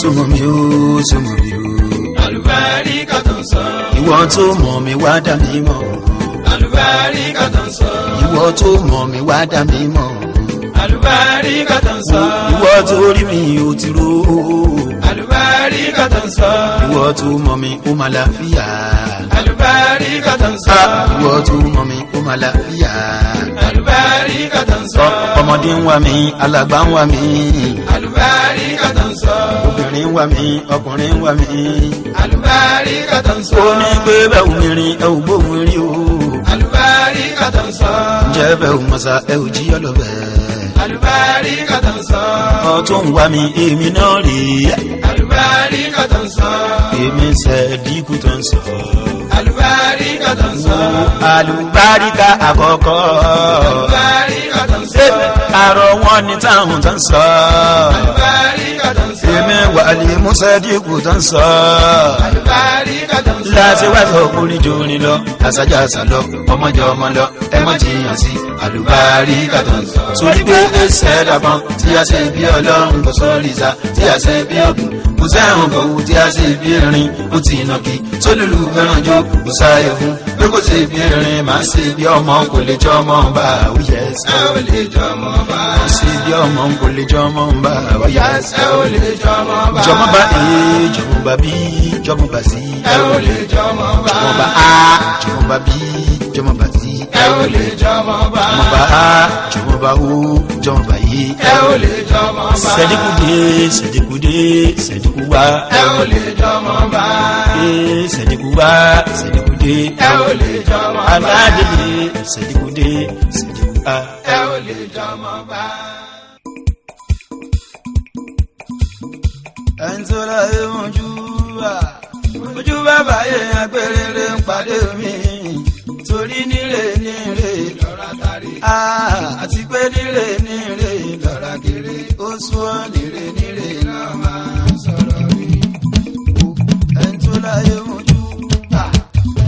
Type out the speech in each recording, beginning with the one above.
súnmọ́ mi ó súnmọ́ mi ó. àlùbáríkà tó ń sọ. ìwọ tó mọ̀ mi wá dá mi mọ̀. àlùbáríkà tó ń sọ. ìwọ tó mọ̀ mi wá dá mi mọ̀. àlùbáríkà tó ń sọ. ìwọ tó rí mi ó ti ró. àlùbáríkà tó ń sọ. ìwọ tó mọ̀ mi ó máa láfíà. àlùbáríkà tó ń sọ. ìwọ tó mọ̀ mi ó máa láfíà. àlùbáríkà tó ń sọ. ọmọdé ń wá mi alàgbà ń wá mi. àlùbáríkà tó ń sọ. obìnrin ń wá mi ọkùnrin ń wá mi. àlùbáríkà tó ń sọ. ó ní pé bẹ́ẹ̀ ò mi rin ẹ ò gbóhùn rí o. àlùbáríkà tó ń sọ. ǹjẹ́ bẹ́ẹ̀ ò mọ̀sá ẹ ò jí ọlọ́bẹ̀. àlùbáríkà tó ń sọ. ọtún ń wá mi èmi náà rèé. àlùbáríkà tó ń sọ. èmi Sẹ̀díkù tó ń sọ. àlùbáríkà tó ń sọ. àlùbáríkà àkọ́kọ́. àlùbáríkà tó ń sọ. àrọ̀ wọn ni táwọn tó ń sọ. àlùbáríkà tó ń sọ. èmi wàlí mú Sẹ̀díkù tó ń sọ. àlùbáríkà tó ń sọ. láti wá sọ kúrin jorin lọ àṣàjà àṣà lọ ọmọjọ ọmọ lọ ẹ mọ jiyàn sí àlùbáríkà tó ń sọ. torí pé ẹsẹ̀ dàbọn tí a ṣe bí ọlọ́run kò sórí sa tí a ṣe bí ògùn kò sẹ́hùn kòwú tí a ṣe bí erin ó ti nà kí sólùlù fẹ́ràn jó kò sáyẹ fún pé kò ṣe bí erin máa ṣe bí ọmọ kò lè jọ ọmọ bá òye ẹsẹ̀ ẹ ò lè jọ ọmọ bá. kò ṣe bí ọmọ kò lè jọ ọmọ bá òye ẹ ẹsẹ̀ ò lè jọ ọmọ bá. jọmọ bá ee jọmọ bá bí jọmọ bá sí ẹ ò lè jọ ọmọ bá. jọmọ bá a jọmọ bá bí jọmọ bá sí ẹ ò lè jọ ọmọ bá. jọmọ bá a jọmọ bá o jọmọ bá yé ẹ ò lè jọ ọmọ bá. Sẹ̀díkù dé Sẹ̀díkù dé Sẹ̀díkù wá ẹ ò lè jọ ọmọ bá. Sẹ̀díkù wá Sẹ̀díkù dé ẹ ò lè jọ ọmọ bá. aládé dé Sẹ̀díkù dé Sẹ̀díkù wá. ẹ ò lè jọ ọmọ bá. ẹni tó láyé mojú wà mojú bàbá yẹn agbèrèrè ń pàdé mi torí nílé nílé lọ́ra tari. àti pé nílé nílé lọ́ra kéré ó sún ọ́ nílé nílé náà máa sọ̀rọ̀ rí. ẹni tó láyé mojú wà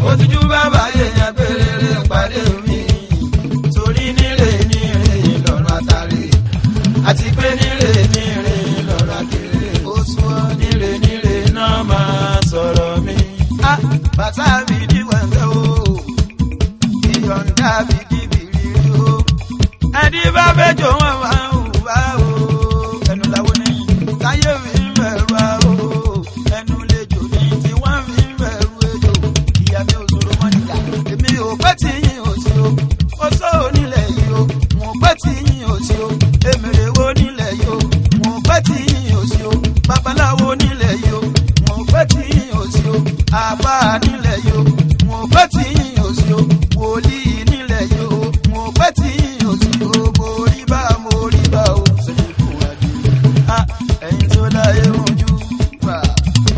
mojú bàbá yẹn agbèrèrè ń pàdé mi torí nílé nílé lọ́ra tari àti pé nílé nílé lọ́ra kéré ó sún ọ́ nílé nílé náà máa sọ̀rọ̀ mi. bàtà mi di wẹ̀ǹdẹ̀ o ìyọ̀ǹda mi di bìrì o ẹni bá fẹ́ jọ wọn máa ń hùwà o ẹnu làwọn ní táyé mi ń bẹ̀rù wa o ẹnu lè jò ní tí wọ́n mi ń bẹ̀rù ejò ìyá mi ò sọ̀rọ̀ mọ́ nígbà èmi ò pẹ́ tí yín ò sí o ó sọ onílẹ̀ yìí o mo pẹ́ tí yín ò sí o èmèrè wo nílẹ̀ yìí o mo pẹ́ tí yín ò sí o babaláwo nílẹ̀ yìí o mo pẹ́ tí yín ò sí o àbá nílẹ̀ yìí o mo pẹ́ tí yín ò sí o wòlíì nílẹ̀ yìí o mo pẹ́ tí yín ò sí o mo rí bá o Sẹ̀díkù wá dé ẹ̀yin tó láyé ojú wà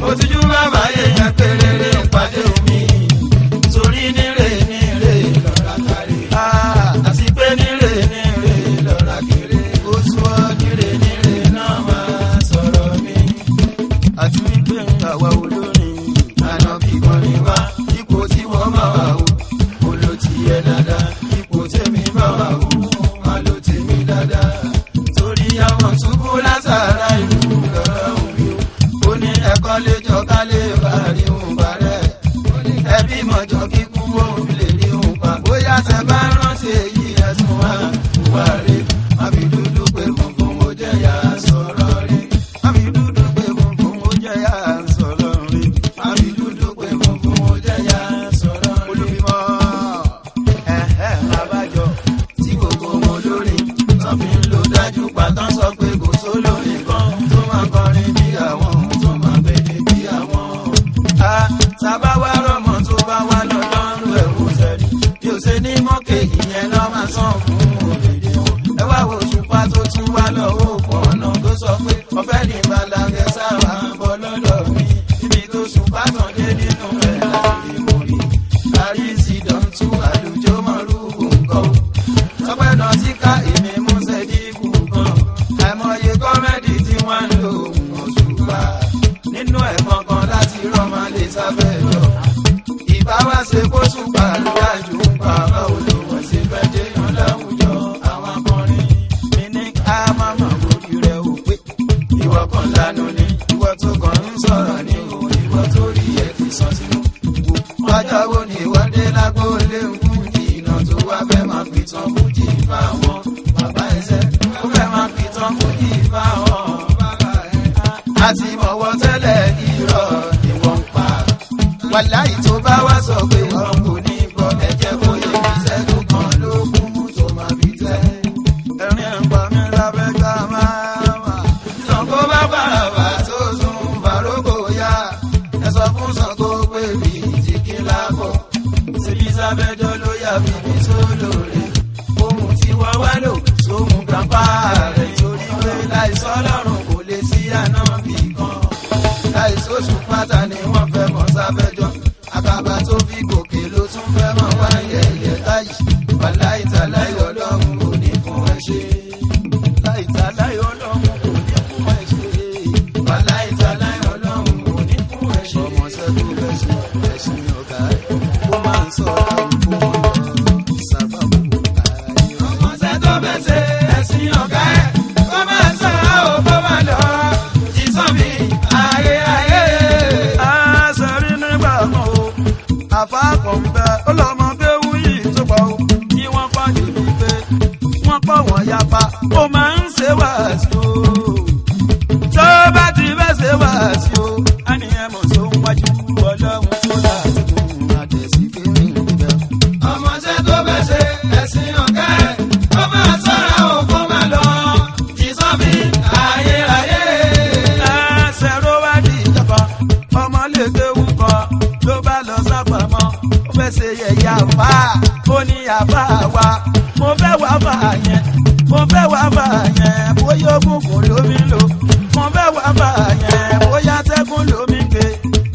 ojújú bàbá yẹn péréré ń pàdé omi torí nílé nílé lọ́ra kárí àti pé nílé nílé lọ́ra kéré ó sún ọ́ nílé nílé náà máa sọ̀rọ̀ mi àti wípé àwa olórin àná bí kọrin wá ipò tí wọ́n máa wà ó olo ti yẹ dáadáa ipò tèmi máa wà ó máa lo tèmi dáadáa torí àwọn túbú látara ìlú lọ́rọ̀ òbí ó ní ẹ̀kọ́ léjọ ká lè bá rí òun parẹ́ ẹbí mọ̀jọ kíkú òun lè rí òun pa bóyá tẹ bá rántí èyí ẹ̀sùn wa wà rí má fi dúdú pé funfun ó jẹ́ yà sọ̀rọ̀ rí má fi dúdú pé funfun ó jẹ́ yà sọ̀rọ̀ rí má fi dúdú pé funfun ó jẹ́ yà sọ̀rọ̀ rí. olùbímọ abájọ tí gbogbo wọn lórí tán fi ń lo dájú pàtán sọ pé kò sólórin kan tó máa kọrin bí àwọn tó máa bèèrè bí àwọn. sábà wá rọmọ tó bá wá lọ́dọ́rùn ẹ̀wò sẹ́ni bí ó ṣe ní mọ́kè ìyẹn lọ́ máa sàn fún òdìdí wọn. ẹ wá wo Òṣùpá tó tún wá lọ́wọ́ òkú ọ̀nà tó sọ pé ọ̀fẹ́ ní balàgẹ́ sáwà ń bọ́ lọ́dọ̀ mi ibi tó Òṣùpá tàn dé nínú ẹ̀ láti mú rí. lárí ìsìdán tún àlùjọ mọ́rú nǹkan sọpẹ́ náà sí ká èmi mú Sẹ̀díkù kan àìmọye kọ́mẹ́dì tí wọ́n ń lò Òṣùpá nínú ẹ̀kọ́ kan láti rọ́mọ lè sábẹ́ jọ ìbá wá ṣe kó Òṣùpá lóyájú ń pa báwo ló wọ́n ṣe fẹ́ déyàn láwùjọ àwọn akọrin mi ní ká má mọ̀ orí rẹ̀ ò pé ìwọ kan lánàá ni ìwọ ìwọ tó kàn ń sọ̀rọ̀ ni o ìwọ tó rí ẹ fi sàn sínú. wájà wo ni wọ́n dé lágbóolé fújì iná tó wá fẹ́ máa fi tán fújì fáwọn bàbá ẹsẹ̀ ó fẹ́ máa fi tán fújì fáwọn bàbá ẹ̀. àti mọ̀wọ́ tẹ́lẹ̀ irọ́ ni wọ́n ń pa. wàláì tó bá wá sọ pé wọn kò ní gbọ́ ẹ̀jẹ̀ bóyá ìṣẹ́jú kan ló kú tó máa fi tẹ́. ẹ̀rín ẹ̀ ń pa mí lábẹ́ ká máa wà. Ṣàngó bá bàràbà tó tún bàrógò yá. ẹ sọ fún Ṣàngó pé mi ti kí lábọ̀. síbi sábẹ́jọ́ ló yà bíbí sólòrè. ohun tí wọ́n wá lò sóhun grandpa rẹ̀ torí pé láìsọ́ Ọlọ́run kò lè sí àná bì kan. láìsóṣù pátá ni wọ́n fẹ́ mọ̀ sábẹ́jọ́. àkàbà tó fi gòkè ló tún fẹ́ mọ̀ wá yẹ̀yẹ̀ táyì. wàláì tàláì Ọlọ́run kò ní fún ẹ ṣe. láì tàláì Ọlọ́run kò ní fún ẹ ṣe. wàláì tàláì Ọlọ́run kò ní fún ẹ ṣe. ọmọ sẹ́kù fẹ́ ṣe ẹ̀sìn ọ̀gá ẹ̀ ó máa ń sọ àrùkù wọn sábàbù ayé. ọmọ sẹ́kù fẹ́ ṣe ẹ̀sìn ọ̀gá ẹ̀ ó máa ń sọ àrùkù wọn lọ ìsọ̀bì ayé ayé. a sọ̀rí nígbà kan o àfàkọ̀ ń bẹ ọlọ́mọ kéwú yìí tó pọ̀ o kí wọ́n pọ̀ jù ní pé wọ́n pọ̀ wọ́n yapa ó máa ń ṣe wàásù o. tó bá ti fẹ́ ṣe wàásù o á ní ẹ mọ̀ tó ń wájú Ọlọ́run tó láti kún àtẹ̀sí kéwìn níbẹ̀. ọmọ ṣẹ́ tó fẹ́ ṣe ẹ̀sìn ọ̀gá ẹ̀ ó máa sọ̀rọ̀ òkú máa lọ ìsọ̀bì ayé ayé. ẹsẹ̀ ló wá di ìjọba ọmọ lè kéwú kan ló bá lọ sápamọ́ ó fẹ́ ṣe yẹ̀yẹ́ àfà ó ní àfà wa mo fẹ́ wá fà yẹn mo fẹ́ wá fà yẹn bóyá ògùnkùn lómi lò mo fẹ́ wá fà yẹn bóyá tẹ́kùn lómi gbé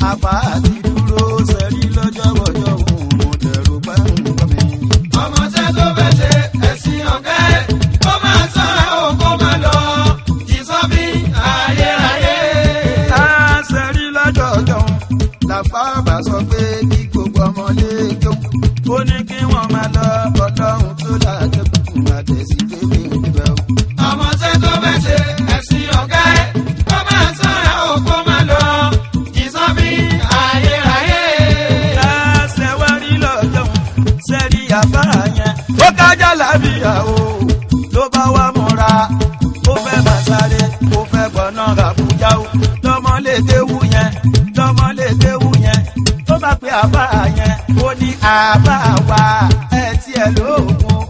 àfà àti dúró sẹ́rí lọ́jọ́wọ́jọ́ òun mo dẹ̀rù pẹ́ nǹkan mi. ọmọ tẹ́ tó fẹ́ ṣe ẹ̀sìn ọ̀gá ẹ̀ ó máa sọ̀rọ̀ òkú máa lọ ìsọ̀bì ayé ayé. sẹ́rí lọ́jọ́jọ́ làpá bá sọ pé kí gbogbo ọmọlé jó ó ní kí wọ́n máa lọ Ọlọ́run tó láti kún àtẹ̀sí kéwì níbẹ̀ o. ọmọ ṣẹ́ tó fẹ́ ṣe ẹ̀sìn ọ̀gá ẹ̀ ó máa sọ̀rọ̀ òkú máa lọ ìsọ̀bì ayé ayé. ẹsẹ̀ wá rí lọ́jọ́ sẹ́rí àbá yẹn ó kájà lábìyà o ló bá wá múra ó fẹ́ máa sáré ó fẹ́ gbọ́nà Àbújá o lọ́mọlé kéwù yẹn lọ́mọlé kéwù yẹn tó bá pe àbá yẹn ó ní àbá wa ẹ tiẹ̀ lóògùn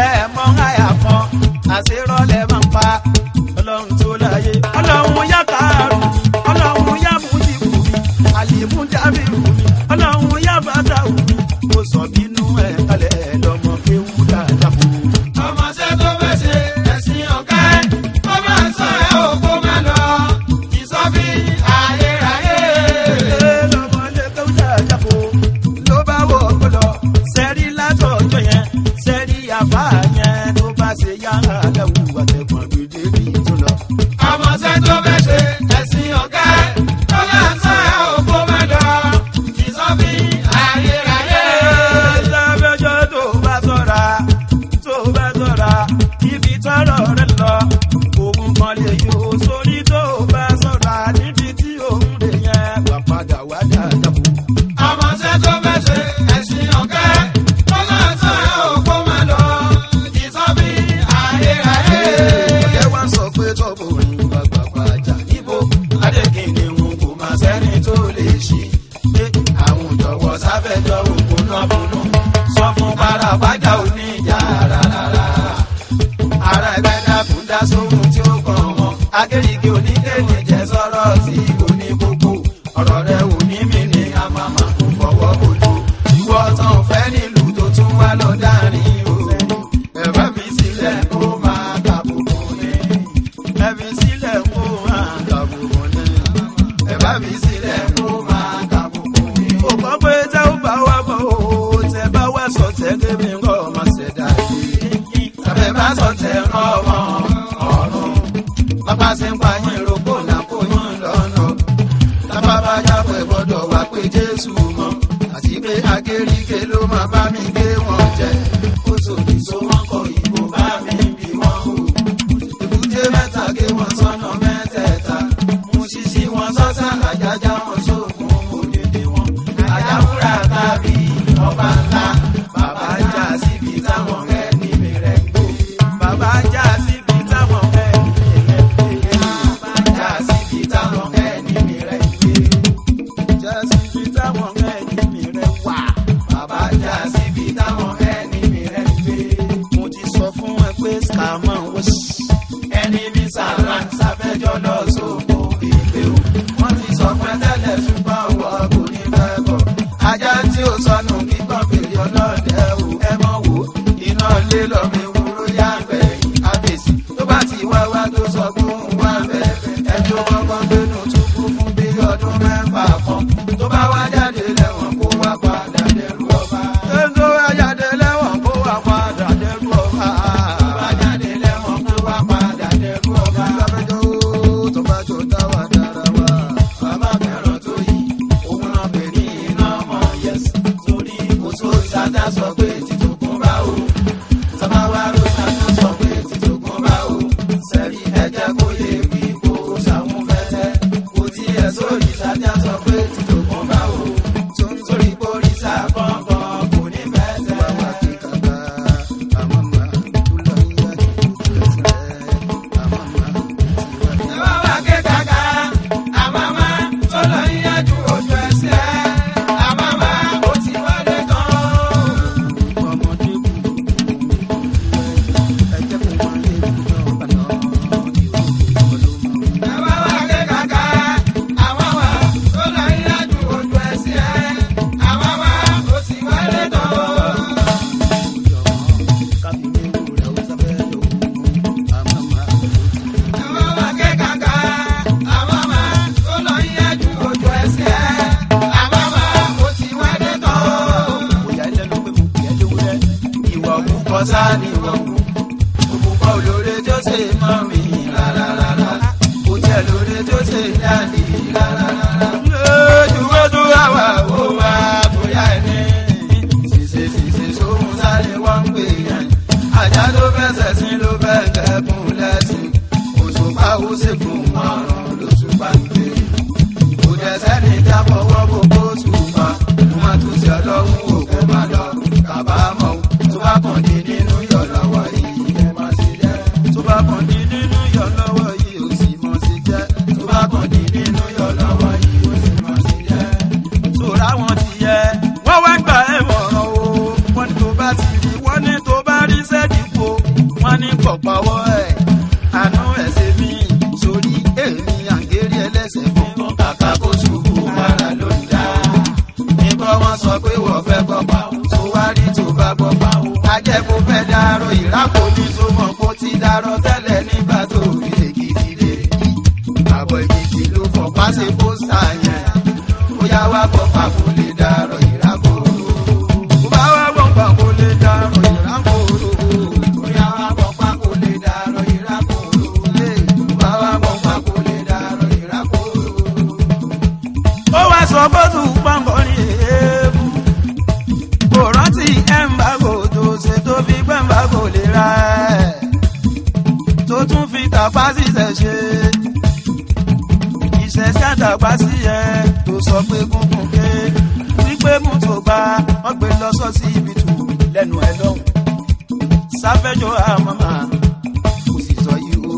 ẹ mọ àyà kan àṣírọ́lẹ̀ máa ń pa Ọlọ́run tó láyé Ọlọ́run yá kàárù Ọlọ́run yá mújìbù mi àlìmú jábìrù mi Ọlọ́run yá bàtà wù mí mo sọ bínú ẹ̀ kalẹ̀ lọ́mọ kéwù dáadáa fún mi. ọmọ ṣẹ́ tó fẹ́ ṣe ẹ̀sìn ọ̀gá ẹ̀ ó máa ń sọ ẹ̀ òkú máa lọ ìsọ̀bì ayé ayé. lọ́mọdé tó dáadáa fún ló bá wọ̀ ọ́ lọ sẹ́rí látọ̀jọ́ yẹn sẹ́rí àbá yẹn tó bá ṣe yára lẹ́wù àtẹ̀kùn àgbèdè rí tó lọ. ọmọ ṣẹ́ tó fẹ́ ṣe ẹ̀sìn ọ̀gá ẹ̀ ó máa ń sọ ẹ̀ òkú máa lọ ìsọ̀bì ayé ayé. lábẹ́jọ́ tó bá sọ̀ra ibi tọ́rọ̀ rẹ̀ lọ òun kan lè yọ sórí tó bá sọ̀ra níbi tí òun lè yẹn wà padà wá dáadáa fún. ọmọ ṣẹ́ tó fẹ́ ṣe ẹ̀sìn ọ̀gá ẹ̀ ó máa sọ ẹ̀ òkú máa lọ ìsọ̀bì ayé ayé. ọ̀gá wa sọ pé tọ́bù ní gbàgbàgbà jà níbo adékìní òun kò máa sẹ́ni tó lè ṣe. àwọn ìjọwọ́ sáfẹ́jọ́ òkú náà bùnú sọ fún parapájà oníjà rárá. ara ẹgbẹ́ dákun dá sóhun tí ó kàn wọ́n. agérígi oníkéde jẹ́ sọ̀rọ̀ sí oníkókó. ọ̀rọ̀ rẹ̀ ò ní mí ní àmàmà kò fọwọ́ bójú. ìwọ tán fẹ́ nílùú tó tún wá lọ dárin o. ẹ̀fẹ́ fi sílẹ̀ kó máa kàbùkù ní. ẹ̀fí sílẹ̀ kó máa kàbùkù ní. ẹ̀fẹ́ fi sílẹ̀ kó máa kàbùkù ní. ó kọ́ pé tẹ́ ó bá wá bọ̀ ó tẹ́ bá wá sọ tẹ́ débi ńkọ́ ọmọ ṣẹ̀dá yìí. tàbí bá sọ tẹ́ ńkọ́ ọmọ ọ̀run. bàbá ṣe ń pa yín rògbò náà kó yín lọ́nà. tábà bá jápẹ́ gbọ́dọ̀ wá pé Jésù mọ́. àti pé agéríge ló máa bá mi gé wọn jẹ. ó sòdì so wọn kọ ìbò bá mi bí wọn o. èbúté mẹ́ta gé wọn sọ́nà mẹ́tẹ̀ẹ̀ta. mú ṣíṣí wọn kọ́kọ́ gbénu túbú fún bí ọdún mẹ́fà kan tó bá wá jáde lẹ́wọ̀n kó wá padà dẹrú ọba. tó wá jáde lẹ́wọ̀n kó wá padà dẹrú ọba. tó bá jáde lẹ́wọ̀n kó wá padà dẹrú ọba. ìgbàgbẹ́jọ́ tó bá jọ dá wà dára wá. bàbá fẹ́ràn tó yí òun náà pè ní iná ọmọ yẹsì. torí kò tó ìsájà sọ pé tìtòkùn bá o. sábà wá ló sájà sọ pé tìtòkùn bá o. sẹ́rí ẹ̀jẹ̀ kó yé wí kó sàwọn fẹ́tẹ́. kò tiẹ̀ sórí ìsájà sọ pé tìtòkùn bá o. tó ń torí borí sá kọ̀ọ̀kan kò ní fẹ́tẹ́. bàbá ti kàkà àmọ́ màá tó lọ yíyá tó tẹ̀sẹ̀ àmọ́ màá tó wà. bàbá ké kàkà àmọ́ màá tó lọ yíyá ju ojú ẹsẹ̀ àmọ́ màá ó ti wọlé tán. ọmọdé kù ẹ̀jẹ̀ kò wọ́n lé ìbùdó ọ̀nà bàbá ké kàkà àmọ́ màá tó lọ yíyá ju ojú ẹsẹ̀ àmọ́ màá ó ti wọlé tán. bàbá ké kàkà àmọ́ màá tó lọ yíyá ju ojú ẹsẹ̀ àmọ́ màá ó ti wọlé tán. bóyá ilé ló pé mo pè é léwúrẹ́ ìwà òkúkọ sáà ni ìwà òkúkọ olóore tó ṣe mọ́ mi rárá kò jẹ́ lóore tó ṣe dáàdì rárá. lójúwọ́ tó wà wá ó wá bóyá ẹni ṣìṣe sóhun sáré wọ́n ń pè yẹn ajá ló fẹsẹ̀ sí ló fẹ́ kẹ́kùn lẹ́sìn òṣùpá ó sì fún ọ̀run lóṣùpá ń gbé kò jẹ́ sẹ́ni jábọ̀wọ́ gbogbo ṣùpá wọ́n tún ṣe ọlọ́run òkú má lọ kábàámọ̀ tó bá kàn dé nínú yọ̀ lọ́wọ́ yìí ẹ̀ má ṣe jẹ́ tó bá kàn dé nínú yọ̀ lọ́wọ́ yìí ó sì mọ̀ sí jẹ́ tó bá kàn dé nínú yọ̀ lọ́wọ́ yìí ó sì mọ̀ sí jẹ́. sòrá wọn ti yẹ wọ́n wá gbà ẹ̀ mọ̀ràn o wọ́n ní tó bá ti rí wọ́n ní tó bá rí sẹ́díkò wọ́n ní pọ̀pọ̀wọ́ ẹ̀ àánú ẹ̀ ṣe mí sórí èmi àǹgérí ẹlẹ́sẹ̀ fún kàkà kó ṣubú wàrà ló ń dá. nígbà wọn sọ pé wọ́n fẹ́ gbọ́ pa tó wá rí tó bá gbọ́ pa ajẹ́ kó fẹ́ dárò ìrákò ní tó mọ̀ kó ti dárò tẹ́lẹ̀ nígbà tó rí èkìtì lè rí. àbọ̀ èkìtì ló fọ̀ pàṣẹ pósítà yẹn ó yá wá gbọ́ pa kó lè dárò ìrákò. ó bá wá gbọ́ pa kó lè dárò ìrákò. ó yá wá gbọ́ pa kó lè dárò ìrákò. ó bá wá gbọ́ pa kó lè dárò ìrákò. ó wá sọ bọ́tù pọ́npọ́n ní èébú kò rántí ẹ̀ǹbàgò tó ṣe tó fi gbẹ̀ǹbàgò lè ra ẹ̀ tó tún fi tàpá síṣẹ́ ṣe ìṣẹ̀ṣẹ̀ àtàpá sí ẹ̀ tó sọ pé gúngún ké wípé mú tó bá wọ́n gbé lọ sọ sí ibi tù lẹ́nu ẹ̀ lọ́hùn sáfẹ́jọ́ àmọ́mà kò sì sọ yìí o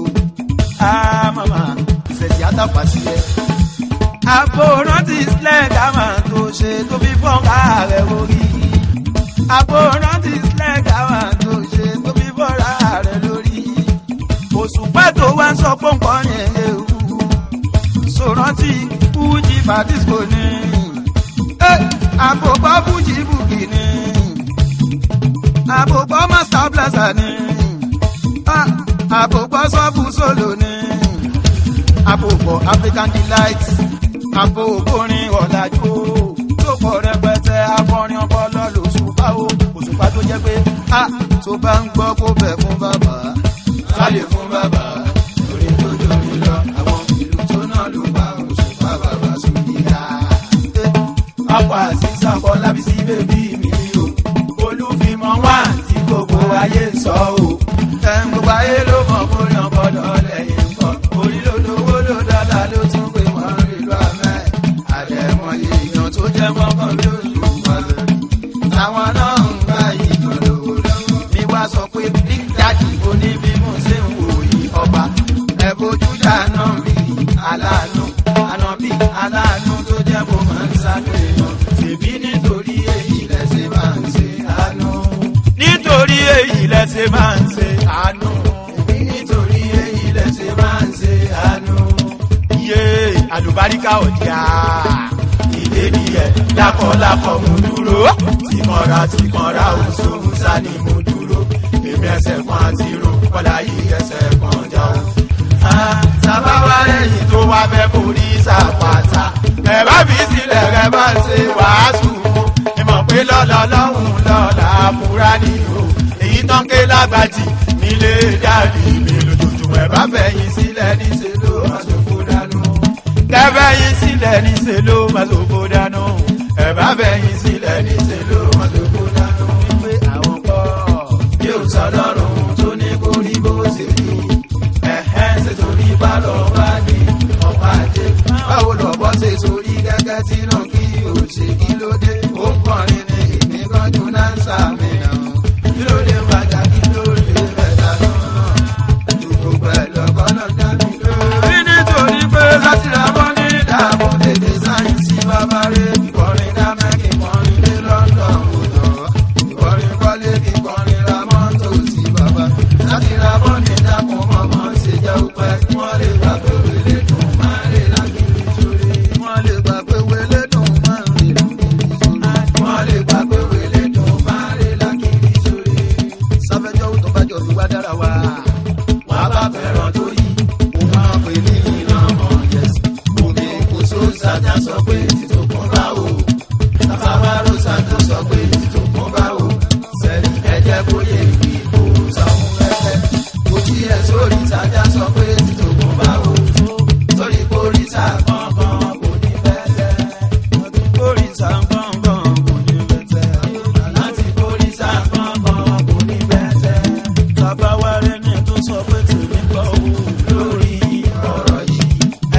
àmọ́mà ìṣẹ̀ṣẹ̀ àtàpá sí ẹ̀ àbòrán ti sílẹ̀ dámà tó ṣe tó fi fọ́nká rẹ̀ orí àbòrán ti sílẹ̀ dámà tó ṣe tó fi fọ́nká rẹ̀ lórí òṣùpá tó wá ń sọ pọ́npọ́n yẹn ewu sòrántí fújì fàdísìkò ní àbòbọ́ fújì bùkì ní àbòbọ́ master blazer ní àbòbọ́ sọ́fù sólò ní àbòbọ́ African delight àbòbọ́ orin ọ̀làjú tó pọ̀ rẹpẹtẹ akọrin ọpọlọ lòṣùpá o òṣùpá tó jẹ́ pé tó bá ń gbọ́ kó bẹ̀ fún bàbá sálè fún bàbá torí tó jòrí lọ àwọn ìlú tó náà ló bá òṣùpá bàbá sùdíyà. ọ̀pọ̀ àṣìṣàn kọ́ lábí sí bèbí mi o olúfimọ́ wà tí gbogbo ayé ń sọ o. gbogbo ayé ló mọ̀ kó yan bọ́dọ̀ lẹ́yìn nǹkan orí ló lówó ló dọ́là ló tún pé wọ́n rí lọ àmẹ́ àdẹ̀mọye èèyàn tó jẹ́ mọ́kàn lóṣù wọlé táwọn náà ń gbá ìtàn lówó lọ́wọ́ mi wá sọ pé big daddy oníbí mo ṣe ń wò yí ọba ẹ bójú dáná rí aláàánú ànábì aláàánú tó jẹ́ bó máa ń sáré lọ ṣèbí nítorí èyí lẹ́sẹ̀ máa ń ṣe àánú. nítorí èyí lẹ́sẹ̀ máa ń ṣe àánú. nítorí èyí lẹ́sẹ̀ máa ń ṣe àánú. iye àlùbáríkà ọ̀díà ilé nìyẹn lákọ̀ọ́lákọ̀ mú dúró tìkànra òṣòwò sani mú dúró èmi ẹsẹ̀ kan àti ro kọ́lá yìí ẹsẹ̀ kan já o. sábà wá lẹ́yìn tó wá ẹ bá ṣe wàásù fún ìmọ̀ pé lọ́lọ́ lọ́hùn lọ́la múra ní o èyí tán ké lágbàjì nílé dàbí mi lójoojúmọ́ ẹ bá fẹ̀yìn sílẹ̀ níṣẹ́ ló máa ṣòfò dànù kẹfẹ̀yìn sílẹ̀ níṣẹ́ ló máa ṣòfò dànù ẹ bá fẹ̀yìn sílẹ̀ níṣẹ́ ló máa ṣòfò dànù wípé àwọn pọ̀ yóò sọ lọ́rùn tó ní kó rí bó ṣe rí ṣe torí bá lọ wá ní ọ̀pá àjẹ báwo lọ́bọ̀ ṣe sórí gẹ́gẹ́ tí náà kí o ṣe kí ló dé ó ń kọrin ní èmi kan jù náà ń sàmì náà kí ló dé bàjá kí ló dé mẹ́ta lọ́nà ju gbogbo ẹ̀ lọ́kọ́ náà dá mi lórí. nítorí pé láti ra mọ́ ní ìdààmú tètè sáyẹ́nsì bàbá rẹ̀ ìkọrin dá mẹ́kì kọrin dé London òjò ìkọrin kọ́lé kíkọrin ra mọ́tò sí bàbá láti ra mọ́ ní ìdààmú mọ́mọ́ ṣe jẹ́ òpẹ́ kí wọ́n lè gbà pé wẹ́lẹ́ dùn máa lè lágbèrè sórí wọ́n lè gbà pé wẹ́lẹ́ dùn máa lè lágbèrè sórí wọ́n lè gbà pé wẹ́lẹ́ dùn máa lè lágbèrè sórí. sáfẹ́jọ́ tó bá jọ fi wá dára wá wàá bá fẹ́ràn tó yí òun máa pè ní iná mọ́ yẹsì òkè kò sóòsà já sọ pé títòkùn bá wò tàbá rọ́ṣà tó sọ pé títòkùn bá wò sẹ́ni ẹ̀jẹ̀ bóyá ìwé kò sàmú ẹ̀fẹ́ kò tí ẹ̀ sórí ìtajà sọ pé títòkùn bá wò sórí kórìísà gbọ̀ngàn kò ní bẹ́tẹ̀ kórìísà gbọ̀ngàn kò ní bẹ́tẹ̀ láti kórìísà gbọ̀ngàn kò ní bẹ́tẹ̀ bàbá wa rẹ̀ ní tó sọ pé tèmi gbọ́ wò lórí ọ̀rọ̀ yìí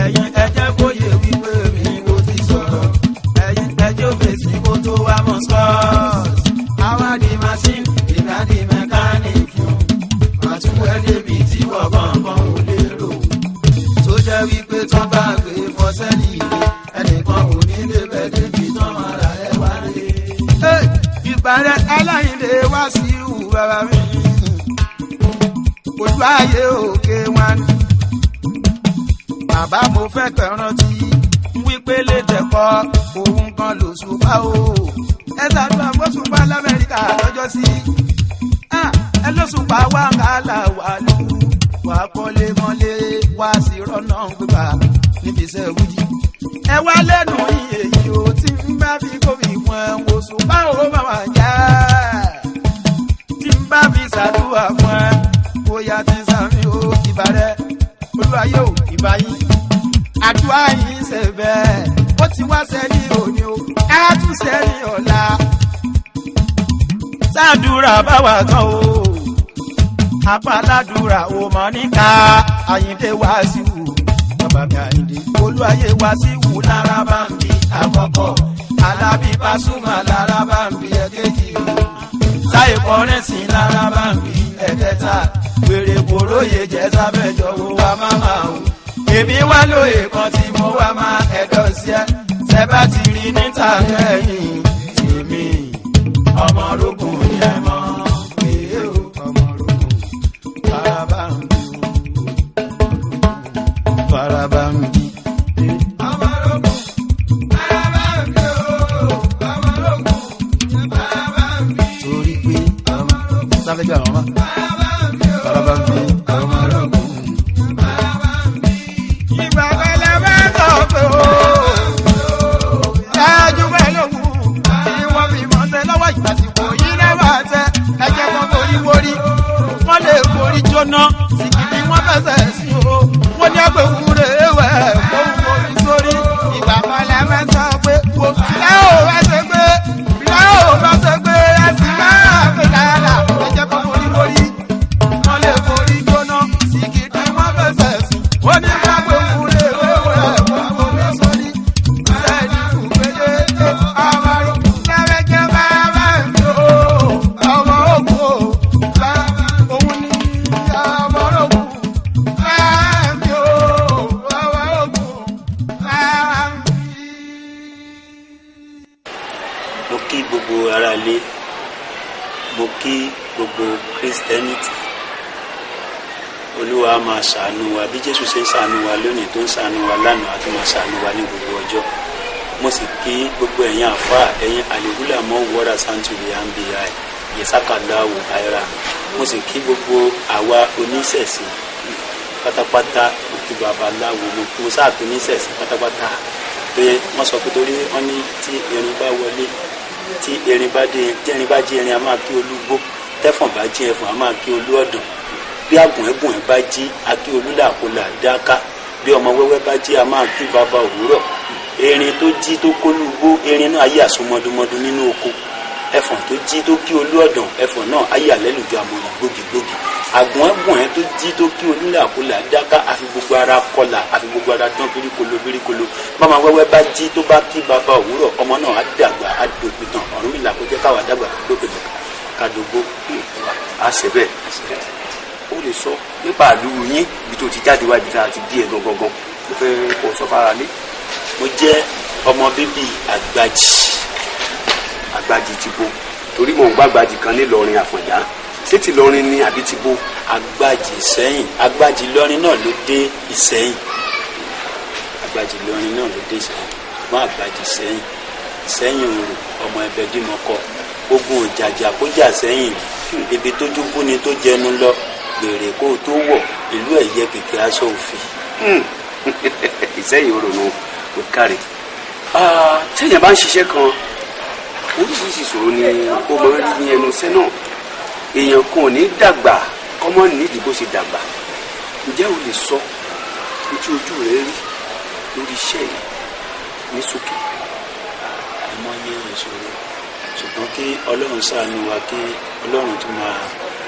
ẹ̀yin ẹ̀jẹ̀ bóyá wípé mi kò ti sọ̀rọ̀ ẹ̀yin ẹ̀jẹ̀ òfèsì kó tó wá mọ́ scores àwa di machine ìgbà di mechanic àtúwẹ̀ débi tí wọ́n gbọ̀ngàn ò lérò tó jẹ́ wípé tán bá gbé fọ́sẹ́lì ilé ẹnìkan ò ní débẹ̀ débi tán ara ẹ̀ wá lé. ìbàrẹ̀ Aláyìndé wá sí ìhù bàbá mi ojú ayé òkè wọn ni bàbá mo fẹ́ kẹrántí wípé lè tẹ̀kọ́ òun kan lò ṣùpá o ẹ ṣàdúrà fọ́ṣùpá l'Amẹ́ríkà lọ́jọ́ sí ẹ lọ́ṣùpá wà ń kálà wà lù wà kọ́lé mọ́lé wá sí rọ́nà gbígbà níbi iṣẹ́ wújì ẹ wá lẹ́nu iye yìí o tí ń bá fi kóbi fún ẹ wò ṣùpá o máa já tí ń bá fi ṣàdúrà fún ẹ bóyá ti sàmì o ìbàrẹ̀ olúwayé o ìbáyín àdúrà yìí ṣe bẹ́ẹ̀ ó ti wá sẹ́ni òní o á tún sẹ́ni ọ̀la ṣàdúrà báwa kan o apaládùúrà ò mọ̀ níka Àyìndé Wàsíù bàbá mi Àyìndé olúwayé Wàsíù lára bá ń bí àkọ́kọ́ Alábí Pasuma lára bá ń bí ẹ̀kejì Táyé Kọ́rẹ́nsì lára bá ń bí ẹ̀kẹta wèrè kòróyè jẹ́ sábẹ́jọ́ wo wa máma o èmi wá lóye kan tí mo wá máa ẹ̀dọ̀ sí ẹ tẹ́ bá ti rí níta lẹ́yìn tèmi ọmọ orógùn ni ẹ mọ̀ pé o ọmọ orógùn faraba ń bí o faraba ń bí. ọmọ orógùn faraba ń bí o ọmọ orógùn faraba ń bí. torí pé ọmọ orógùn sáfẹ́jọ́ àwọn ọmọ faraba ń bí ọmọ orógùn. ìgbà pẹ̀lẹ́ bá sọ pé o ṣáájú bẹ́ẹ̀ lóhùn ni wọ́n fi mọ̀ tẹ́ lọ́wọ́ ìgbàsíkò yìí lẹ́wọ̀ àtẹ ẹ̀jẹ̀ kan forí wórí wọ́n lè forí jóná sìkìdí wọ́n fẹsẹ̀ sí o wọ́n ní ẹgbẹ́ òwúrẹ́ ewẹ́ fóun forí sórí ìgbà pẹ̀lẹ́ bá sọ pé wo ìlà ò bá ṣe gbé ìlà ò bá ṣe gbé ẹ̀sìn máa fi dáadáa ẹ̀jẹ̀ kan forí wórí wọ́n lè forí jóná sìkìdí wọ́n fẹsẹ̀ sí wọ́n ní ẹgbẹ́ òwúrẹ́ ewẹ́ fóun forí sórí sẹ́ẹ̀dì fúgbẹ́yẹ ọmọ lẹ́wẹ̀jẹ̀ bàbá mi o ọmọ ogun o òun ni ọmọ ogun bàbá mi o ọmọ ogun bàbá mi. mo kí gbogbo ará ilé mo kí gbogbo Christianity Olúwa máa ṣàánú wa bí Jésù ṣe ń ṣàánú wa lónìí tó ń ṣàánú wa lánàá àti máa ṣàánú wa ní gbogbo ọjọ́ mo sì kí gbogbo ẹ̀yin àfáà ẹ̀yin àlèhùlà mọ́ wọ́dà sántúrì àǹbì yẹsàkàláwò àìrà mo sì kí gbogbo àwa oníṣẹ̀ṣe pátápátá mo kí babaláwo mo kí sáàtò oníṣẹ̀ṣe pátápátá pé wọ́n sọ pé torí wọ́n ní tí erin bá wọlé tí erin bá jí erin a máa kí olúgbó tẹ́fọ̀n bá jí ẹfọ̀n a máa kí olú ọ̀dàn bí àgùn bá jí a kí olúlàkọlà dáká bí ọmọ wẹ́wẹ́ bá jí a máa kí bàbá òwúrọ̀ erin tó jí tó kólúgbó erin náà ayé àsomọdúnmọdún nínú oko ẹfọ̀n tó jí tó kí olú ọ̀dàn ẹfọ̀n náà ayé àlẹ́lùjọ àmọ̀yìn gbòógì àgùn tó jí tó kí olúlàkọlà dáká àfi gbogbo ara kọlà àfi gbogbo ara dán bíríkolo bọ́mọ wẹ́wẹ́ bá jí tó bá kí bàbá òwúrọ̀ ọmọ náà á dàgbà á dògbì tán Ọ̀rúnmìlà kó jẹ́ káwa dàgbà dókè kàdógbó. a ṣe bẹ́ẹ̀ ó lè sọ nípa àlùú yín ibi tó ti jáde wá ibi tá a ti bí ẹ gangan mo fẹ́ kó sọ fara lé. mo jẹ́ ọmọ bíbí Àgbàjì ti bo torí mò ń gbá Àgbàjì kan nílọrin Àfọ̀njá ṣé ti lọrin ni àbí ti bo. Àgbàjì Ìṣẹ́yìn Àgbàjì lọrin náà ló dé Ìṣẹ́yìn Àgbàjì lọrin náà ló dé Ìṣẹ́yìn mọ́ Àgbàjì Ìṣẹ́yìn òru ọmọ ẹbẹ dìmọ̀kọ ogun òjàjà kó jà sẹ́yìn ibi tójú kú ni tó jẹnu lọ gbèrè kó o tó wọ̀ ìlú ẹ̀yẹ kìkì aṣọ òfin. Ìṣẹ́yìn òru nù kò kárí. Téèyàn bá ń ṣiṣẹ́ kan oríṣiríṣi ìṣòro ni ó máa ń rí ní ẹnu iṣẹ́ náà èèyàn kan ò ní dàgbà kọ́mọ́ nídìí bó ṣe dàgbà ǹjẹ́ o lè sọ ojú rẹ rí lórí iṣẹ́ yìí ní sókè. àìmọye ìṣòro ṣùgbọ́n kí Ọlọ́run ṣàánú wa kí Ọlọ́run tún máa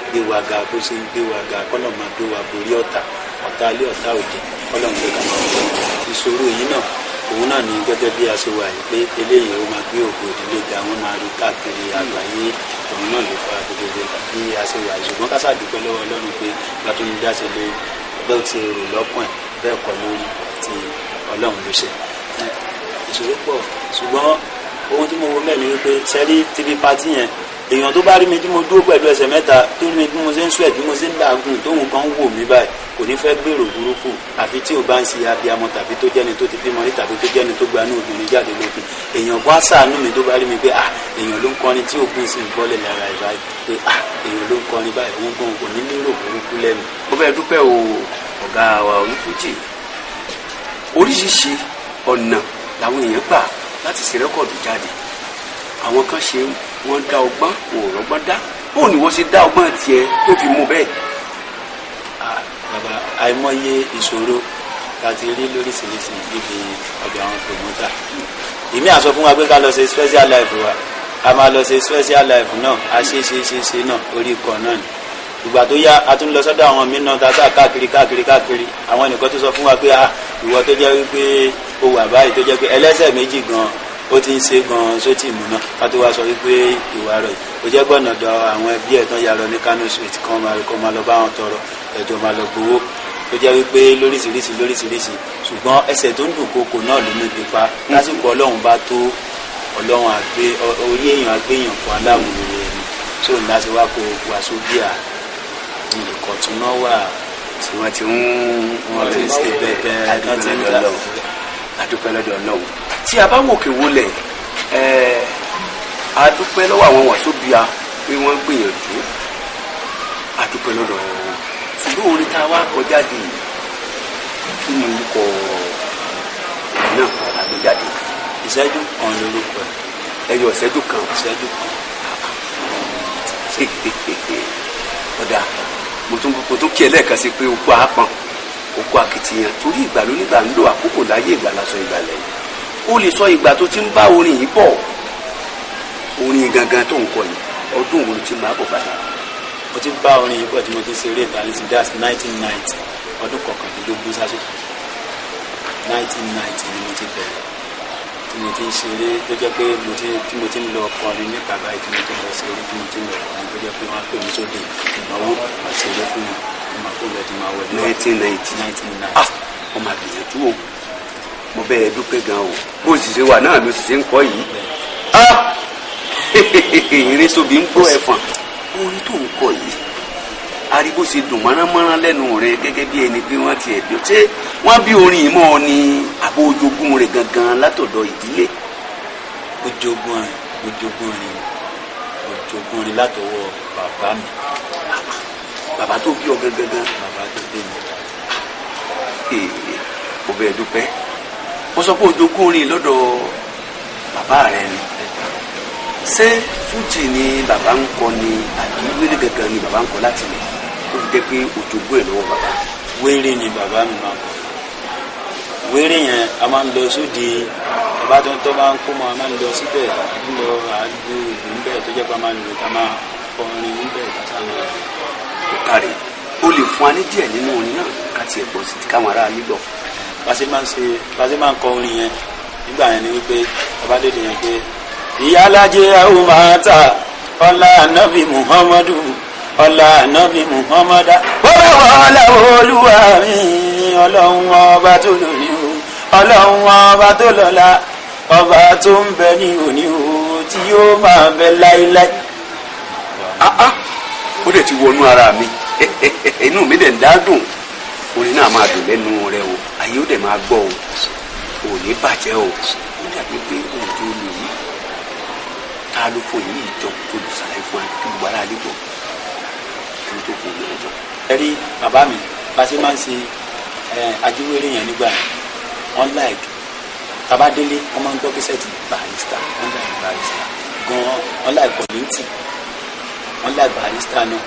gbé wa ga bó ṣe ń gbé wa ga kọ́lọ̀ máa gbé wa borí ọ̀tá ilé ọ̀tá òde Ọlọ́run tó kà máa wọ ìṣòro yìí náà òun náà ní gẹ́gẹ́ bí a ṣe wà yìí pé eléyìí ó máa gbé ògo ìdílé ga wọ́n máa rí káàkiri àgbáyé òun náà ló fa gbogbo bí a ṣe wà yìí ṣùgbọ́n ká ṣàdúpẹ́ lọ́wọ́ Ọlọ́run pé látún ní dáṣe lé bẹ́ẹ̀ ti rò lọ́kàn ẹ̀ bẹ́ẹ̀ kọ́ lórí ti Ọlọ́run ló ṣe. ìṣòro pọ̀ ṣùgbọ́n ohun tí mo wo mẹ́rin wípé sẹ́rí tv pati yẹn èèyàn tó bá rí mi tí mo dúró pẹ̀lú ẹsẹ̀ mẹ́ta tó rí mi bí mo ṣe ń sweat bí mo ṣe ń làágùn tóun kan wò mí báyìí kò ní fẹ́ gbèrò burúkú àfi tí o bá ń ṣe abiyamọ tàbí tó jẹ́ni tó ti bímọ rí tàbí tó jẹ́ni tó gbanú obìnrin jáde lókun èèyàn bá ṣàánú mi tó bá rí mi pé èèyàn ló ń kọrin tí òkun sì ń bọ́lẹ̀ lára ẹ̀ báyìí pé èèyàn ló ń kọrin báyìí òun gan kò ní lérò burúkú lẹ́nu. mo fẹ́ dúpẹ́ o ọ̀gá wa Onífújì oríṣiríṣi ọ̀nà làwọn èèyàn gbà láti ṣe rẹ́kọ̀dù jáde àwọn kan ṣe wọ́n dá ọgbọ́n wọn ò rọ́gbọ́n dá bóun ni wọ́n ṣe dá ọgbọ́n tiẹ̀ tó fi mú bẹ́ẹ̀. bàbá àìmọye ìṣòro láti rí lóríṣiríṣi níbi ọ̀dọ̀ àwọn promoter èmi àsọ fún wa pé ká lọ ṣe special life wa a máa lọ ṣe special life náà a ṣe náà orí ikọ̀ náà ni ìgbà tó yá a tún lọ sọ́dọ̀ àwọn mí náà tata káàkiri àwọn ẹnìkan tó sọ fún wa pé ìwọ tó jẹ́ wípé o wà báyìí tó jẹ́ pé ẹlẹ́sẹ̀ méjì gan ó ti ń ṣe gan sótì mú náà ká tó wá sọ wípé ìwà rẹ̀ ó jẹ́ gbọ́nà dọ àwọn ẹbí ẹ̀ tán ya lọ ní Kano Street kan máa lọ bá wọn tọrọ ẹjọ́ máa lọ gbowó tó jẹ́ wípé lóríṣiríṣi ṣùgbọ́n ẹsẹ̀ tó ń dùn kókò náà ló ní pípa lásìkò Ọlọ́run bá tó Ọlọ́run orí èèyàn àgbéyàn kó aláwòrán ẹni tó ń láti wá kó wàásù bíà ìkọ̀tún náà wà tí wọ́n ti ń ṣe bẹ́ẹ̀ adúpẹ́ lọ́dọ̀ Ọlọ́run tí a bá wòkè wọlẹ̀ adúpẹ́ lọ́wọ́ àwọn wàsóbíà pé wọ́n gbìyànjú adúpẹ́ lọ́dọ̀ wọn ṣùgbọ́n orin tá a wá kọjáde kí ni orúkọ náà àgbéjáde. ìṣẹ́jú kan lórúkọ ẹyọ ìṣẹ́jú kan. ọ̀dà mo tún kí ẹ lẹ́ẹ̀kan sí pé okú àápọn okú akitiyan torí ìgbà ló nígbà ń lo àkókò láyé ìgbà lásán ìgbà lẹ́yìn ó lè sọ ìgbà tó ti ń bá orin yìí bọ̀ orin gangan tó ń kọ yìí ọdún wo ti máa bọ̀ padà. mo ti bá orin yìí pọ̀ tí mo ti ṣe eré ìtàlẹ́sì that's 1990 ọdún kọkànlélógún sásìkò 1990 ni mo ti bẹ̀rẹ̀ tí mo ti ń ṣeré tó jẹ́ pé tí mo ti ń lọ kọrin níta báyìí tí mo ti ń lọ ṣeré tí mo ti ń lọ kọrin tó jẹ́ pé wọ́n á pè mí sóde ìnáwó àṣẹlẹ fún mi ọmọ àkóbẹ̀ tí máa wọlé 1990 wọ́n máa gbìyànjú o mo bẹ́ẹ̀ dúpẹ́ gan o bó o sì ṣe wà náà ló sì ṣe ń kọ́ yìí eré sóbi ń gbọ́ ẹ̀fọn orin tó ń kọ yìí ariwo ṣe dùn mọ́nàmọ́ná lẹ́nu rẹ gẹ́gẹ́ bí ẹni pé wọ́n ti ẹ̀dùn ṣé wọ́n bí orin yìí mọ́ ọ ní àbò ojogún rẹ̀ gangan látọ̀dọ̀ ìdílé. ojogún rẹ̀ látọwọ́ bàbá mi. bàbá tó bí ọ gangan. bàbá tó bí mi. mo bẹ́ẹ̀ dúpẹ́ ó sọ pé ojogún orin lọ́dọ̀ bàbá rẹ̀ ni ṣé fújì ni bàbá ń kọ ni àbí wéré gangan ni bàbá ń kọ láti lè ó fi jẹ́ pé ojogún ẹ̀ lọ́wọ́ bàbá. wéré ni bàbá mi máa kọ wéré yẹn a máa ń lọ sóde bàbá tó bá ń kó mọ a máa ń lọ síbẹ̀ ń lọ àdúgbò ìlú ń bẹ̀ tó jẹ́ pé a máa ń lò ká máa kọrin níbẹ̀ kásá náà. kò kárí o lè fún wa ní díẹ̀ nínú orin náà ká tiẹ̀ gbọ́ sí ti káwọn ará nílò. bá a ṣe máa ń kọ orin yẹn nígbà yẹn ni wípé bàbá dédé yẹn pé ìyálájẹ àwọn máa ta ọlá ànábì muhammadu ọlá ànábì muhammada bọ́lá wàhálà olúwa mi ọlọ́run ọba tó lórí o ọlọ́run ọba tó lọ́la ọba tó ń bẹ ní òní o tí yóò máa bẹ láíláí. ó dẹ̀ ti wọnú ara mi inú mi dẹ̀ ń dádùn orin náà máa dùn lẹ́nu rẹ o àyè ó dẹ̀ máa gbọ́ o ò ní bàjẹ́ o ó dàbí pé òun tó lò yìí ta ló fò yìí ìjọ tó lù sàlàyé fún wa kí gbogbo ara lè gbọ́ kí tó kù ní ọjọ́. ẹ rí bàbá mi bá a ṣe máa ń ṣe ajíwèrè yẹn nígbà yẹn wọn like bàbá délé wọn máa ń gbọ́ kẹsẹ̀tì Barrister wọn like Barrister gan-an wọn like community wọn like Barrister náà